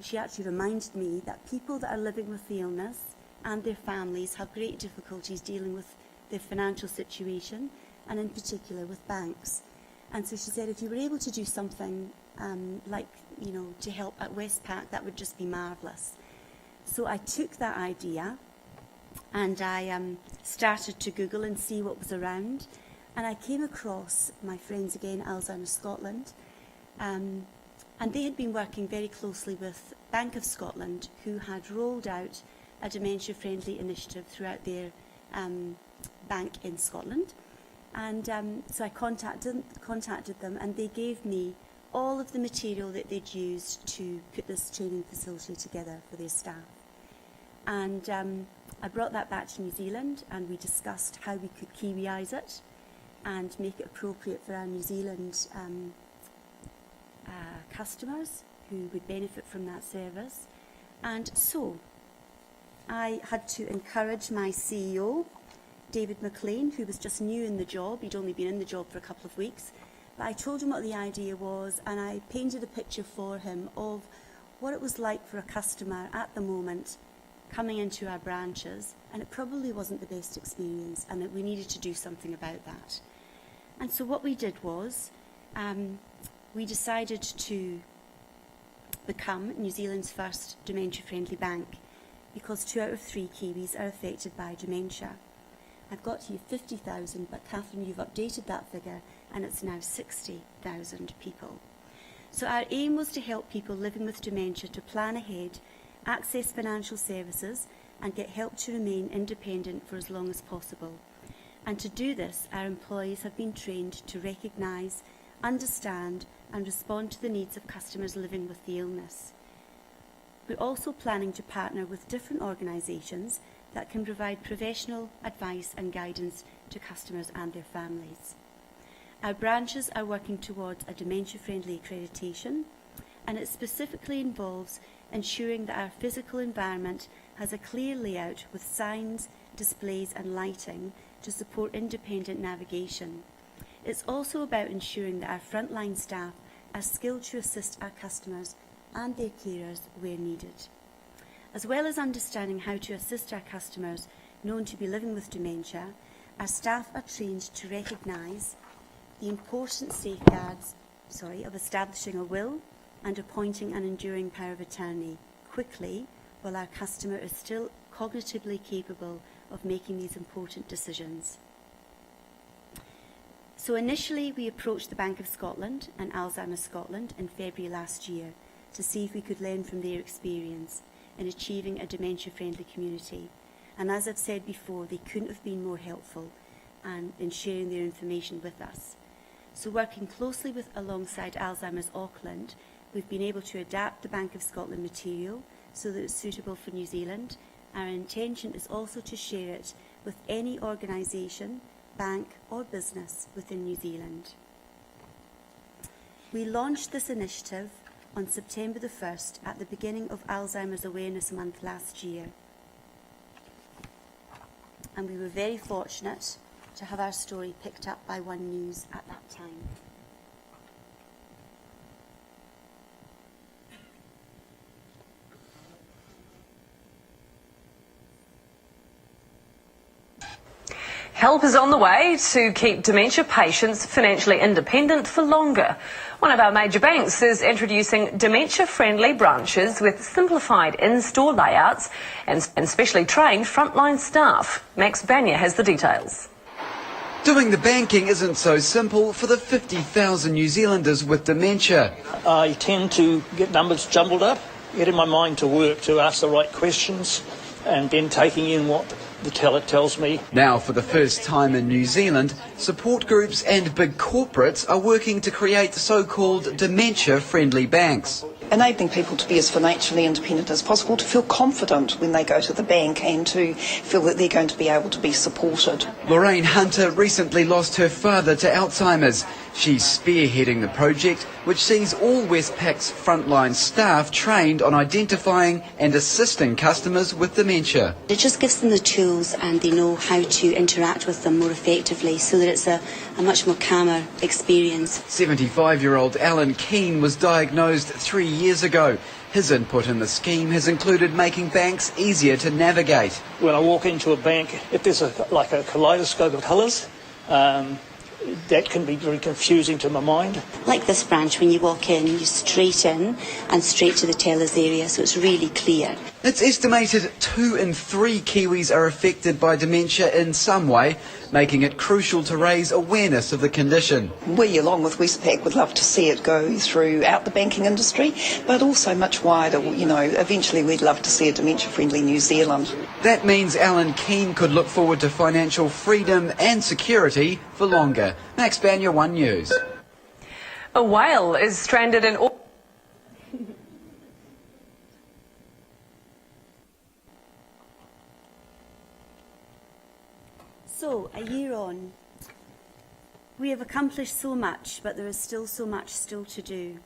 she actually reminded me that people that are living with the illness and their families have great difficulties dealing with their financial situation, and in particular with banks. And so she said, if you were able to do something to help at Westpac, that would just be marvellous. So I took that idea and I started to Google and see what was around. And I came across my friends again, Alzheimer's Scotland, and they had been working very closely with Bank of Scotland, who had rolled out a dementia-friendly initiative throughout their bank in Scotland. And so I contacted them, and they gave me all of the material that they'd used to put this training facility together for their staff. And I brought that back to New Zealand, and we discussed how we could Kiwiise it and make it appropriate for our New Zealand customers who would benefit from that service. And so I had to encourage my CEO, David McLean, who was just new in the job. He'd only been in the job for a couple of weeks. But I told him what the idea was, and I painted a picture for him of what it was like for a customer at the moment coming into our branches, and it probably wasn't the best experience, and that we needed to do something about that. And so what we did was we decided to become New Zealand's first dementia-friendly bank, because 2 out of 3 Kiwis are affected by dementia. I've got here 50,000, but Catherine, you've updated that figure, and it's now 60,000 people. So our aim was to help people living with dementia to plan ahead, access financial services, and get help to remain independent for as long as possible. And to do this, our employees have been trained to recognise, understand, and respond to the needs of customers living with the illness. We're also planning to partner with different organisations that can provide professional advice and guidance to customers and their families. Our branches are working towards a dementia-friendly accreditation, and it specifically involves ensuring that our physical environment has a clear layout with signs, displays and lighting to support independent navigation. It's also about ensuring that our frontline staff are skilled to assist our customers and their carers where needed. As well as understanding how to assist our customers known to be living with dementia, our staff are trained to recognise the important safeguards of establishing a will and appointing an enduring power of attorney quickly while our customer is still cognitively capable of making these important decisions. So initially we approached the Bank of Scotland and Alzheimer's Scotland in February last year to see if we could learn from their experience in achieving a dementia-friendly community. And as I've said before, they couldn't have been more helpful in sharing their information with us. So working closely alongside Alzheimer's Auckland, we've been able to adapt the Bank of Scotland material so that it's suitable for New Zealand. Our intention is also to share it with any organisation, bank or business within New Zealand. We launched this initiative on September the 1st at the beginning of Alzheimer's Awareness Month last year. And we were very fortunate to have our story picked up by One News at that time. Help is on the way to keep dementia patients financially independent for longer. One of our major banks is introducing dementia-friendly branches with simplified in-store layouts and specially trained frontline staff. Max Banya has the details. Doing the banking isn't so simple for the 50,000 New Zealanders with dementia. I tend to get numbers jumbled up, getting my mind to work to ask the right questions and then taking in what the teller tells me. Now, for the first time in New Zealand, support groups and big corporates are working to create so-called dementia-friendly banks. Enabling people to be as financially independent as possible, to feel confident when they go to the bank and to feel that they're going to be able to be supported. Lorraine Hunter recently lost her father to Alzheimer's. She's spearheading the project, which sees all Westpac's frontline staff trained on identifying and assisting customers with dementia. It just gives them the tools and they know how to interact with them more effectively so that it's a much more calmer experience. 75-year-old Alan Keane was diagnosed 3 years ago. His input in the scheme has included making banks easier to navigate. When I walk into a bank, if there's like a kaleidoscope of colours, that can be very confusing to my mind. Like this branch, when you walk in, you're straight in and straight to the teller's area, so it's really clear. It's estimated 2 in 3 Kiwis are affected by dementia in some way, making it crucial to raise awareness of the condition. We, along with Westpac, would love to see it go throughout the banking industry, but also much wider. You know, eventually we'd love to see a dementia-friendly New Zealand. That means Alan Keane could look forward to financial freedom and security for longer. Max Banya, One News. A whale is stranded in... So, a year on, we have accomplished so much, but there is still so much still to do.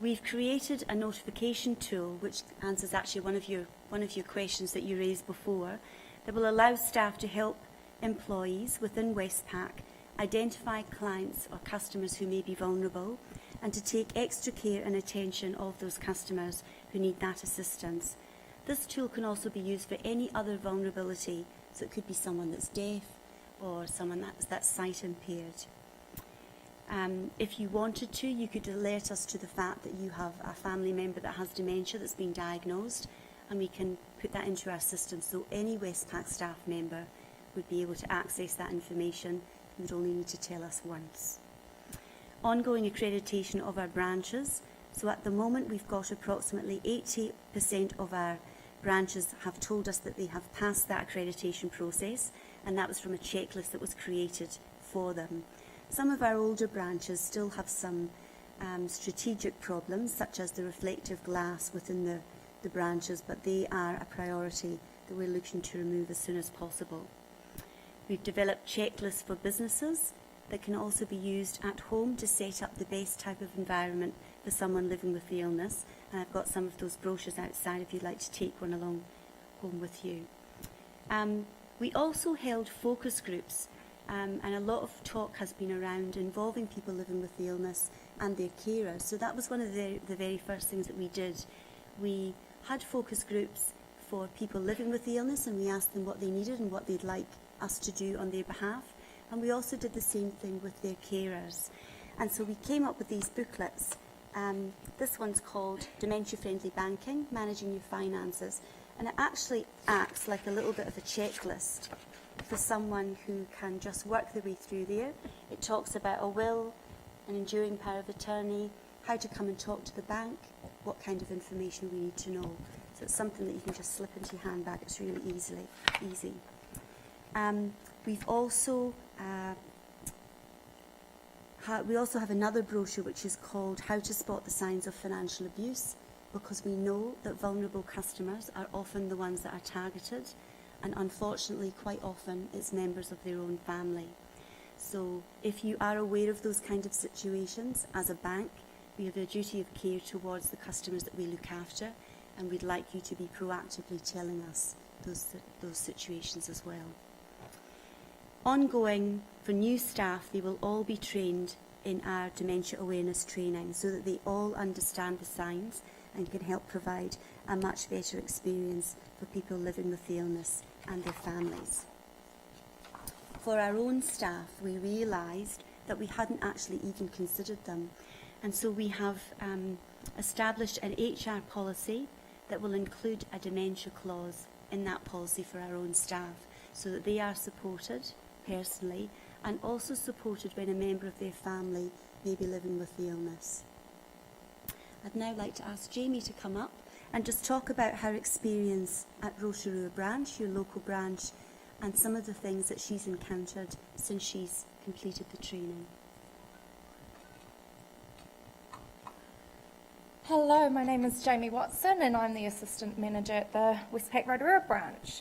We've created a notification tool, which answers actually one of your questions that you raised before, that will allow staff to help employees within Westpac identify clients or customers who may be vulnerable and to take extra care and attention of those customers who need that assistance. This tool can also be used for any other vulnerability, so it could be someone that's deaf or someone that's sight impaired. If you wanted to, you could alert us to the fact that you have a family member that has dementia that's been diagnosed, and we can put that into our system so any Westpac staff member would be able to access that information. You would only need to tell us once. Ongoing accreditation of our branches. So at the moment we've got approximately 80% of our branches have told us that they have passed that accreditation process, and that was from a checklist that was created for them. Some of our older branches still have some strategic problems, such as the reflective glass within the branches, but they are a priority that we're looking to remove as soon as possible. We've developed checklists for businesses that can also be used at home to set up the best type of environment for someone living with the illness, and I've got some of those brochures outside if you'd like to take one along home with you. We also held focus groups, and a lot of talk has been around involving people living with the illness and their carers. So that was one of the very first things that we did. We had focus groups for people living with the illness, and we asked them what they needed and what they'd like us to do on their behalf. And we also did the same thing with their carers. And so we came up with these booklets. This one's called Dementia Friendly Banking, Managing Your Finances. And it actually acts like a little bit of a checklist for someone who can just work their way through there. It talks about a will, an enduring power of attorney, how to come and talk to the bank, what kind of information we need to know. So it's something that you can just slip into your handbag. It's really easy. We've also we also have another brochure which is called How to Spot the Signs of Financial Abuse, because we know that vulnerable customers are often the ones that are targeted, and unfortunately quite often it's members of their own family. So if you are aware of those kind of situations, as a bank, we have a duty of care towards the customers that we look after, and we'd like you to be proactively telling us those situations as well. Ongoing, for new staff, they will all be trained in our dementia awareness training so that they all understand the signs and can help provide a much better experience for people living with the illness and their families. For our own staff, we realised that we hadn't actually even considered them, and so we have established an HR policy that will include a dementia clause in that policy for our own staff, so that they are supported personally and also supported when a member of their family may be living with the illness. I'd now like to ask Jamie to come up and just talk about her experience at Rotorua branch, your local branch, and some of the things that she's encountered since she's completed the training. Hello, my name is Jamie Watson and I'm the Assistant Manager at the Westpac Rotorua branch.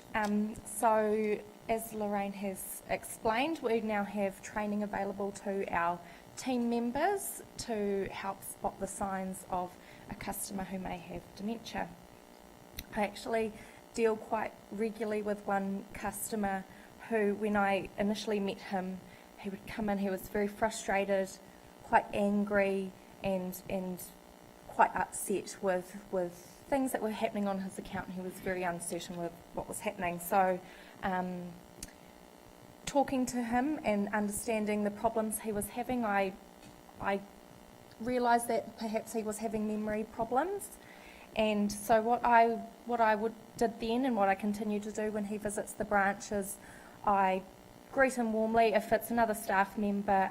So as Lorraine has explained, we now have training available to our team members to help spot the signs of a customer who may have dementia. I actually deal quite regularly with one customer who, when I initially met him, he would come in, he was very frustrated, quite angry and quite upset with things that were happening on his account, and he was very uncertain with what was happening. So talking to him and understanding the problems he was having, I realised that perhaps he was having memory problems. And so what I did then, and what I continue to do when he visits the branch, is I greet him warmly. If it's another staff member,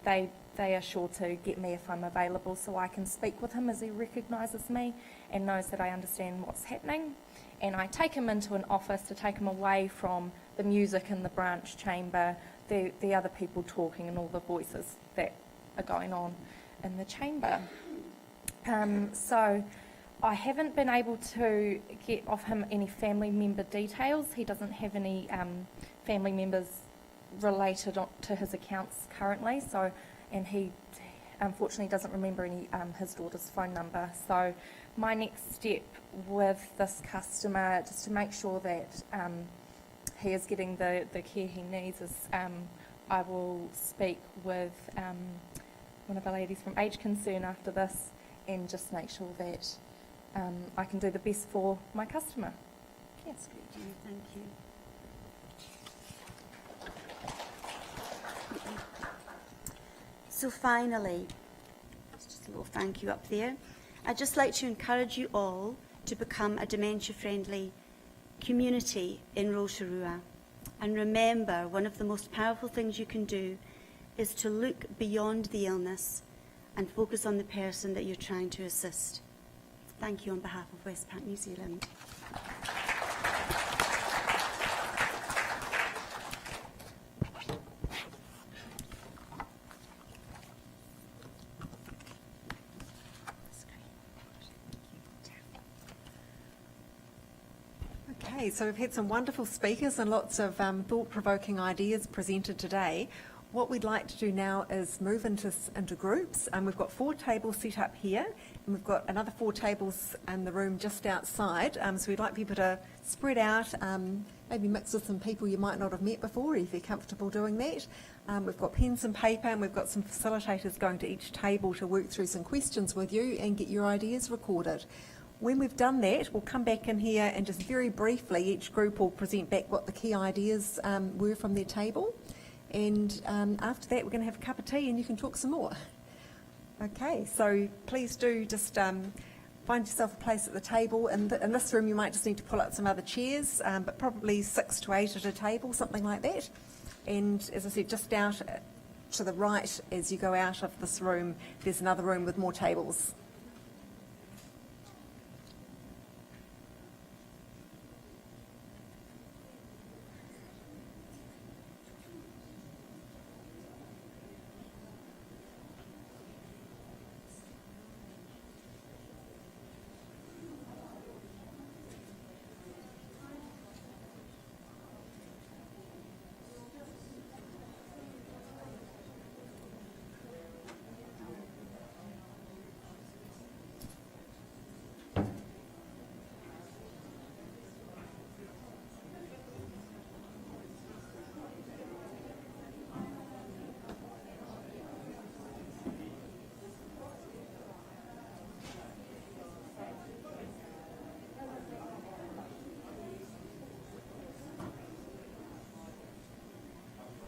they are sure to get me if I'm available, so I can speak with him as he recognises me and knows that I understand what's happening. And I take him into an office to take him away from the music in the branch chamber, the other people talking and all the voices that are going on in the chamber. So I haven't been able to get off him any family member details. He doesn't have any family members related to his accounts currently, and he unfortunately doesn't remember any his daughter's phone number. So my next step with this customer, just to make sure that he is getting the care he needs, is I will speak with one of the ladies from Age Concern after this and just make sure that I can do the best for my customer. Yes, great, Jenny, thank you. So finally, just a little thank you up there. I'd just like to encourage you all to become a dementia-friendly community in Rotorua. And remember, one of the most powerful things you can do is to look beyond the illness and focus on the person that you're trying to assist. Thank you on behalf of Westpac New Zealand. Okay, so we've had some wonderful speakers and lots of thought-provoking ideas presented today. What we'd like to do now is move into groups. We've got 4 tables set up here, and we've got another 4 tables in the room just outside. So we'd like people to spread out, maybe mix with some people you might not have met before, if you're comfortable doing that. We've got pens and paper, and we've got some facilitators going to each table to work through some questions with you and get your ideas recorded. When we've done that, we'll come back in here and just very briefly, each group will present back what the key ideas were from their table. And after that, we're going to have a cup of tea and you can talk some more. Okay, so please do just find yourself a place at the table. In this room, you might just need to pull out some other chairs, but probably 6 to 8 at a table, something like that. And as I said, just out to the right as you go out of this room, there's another room with more tables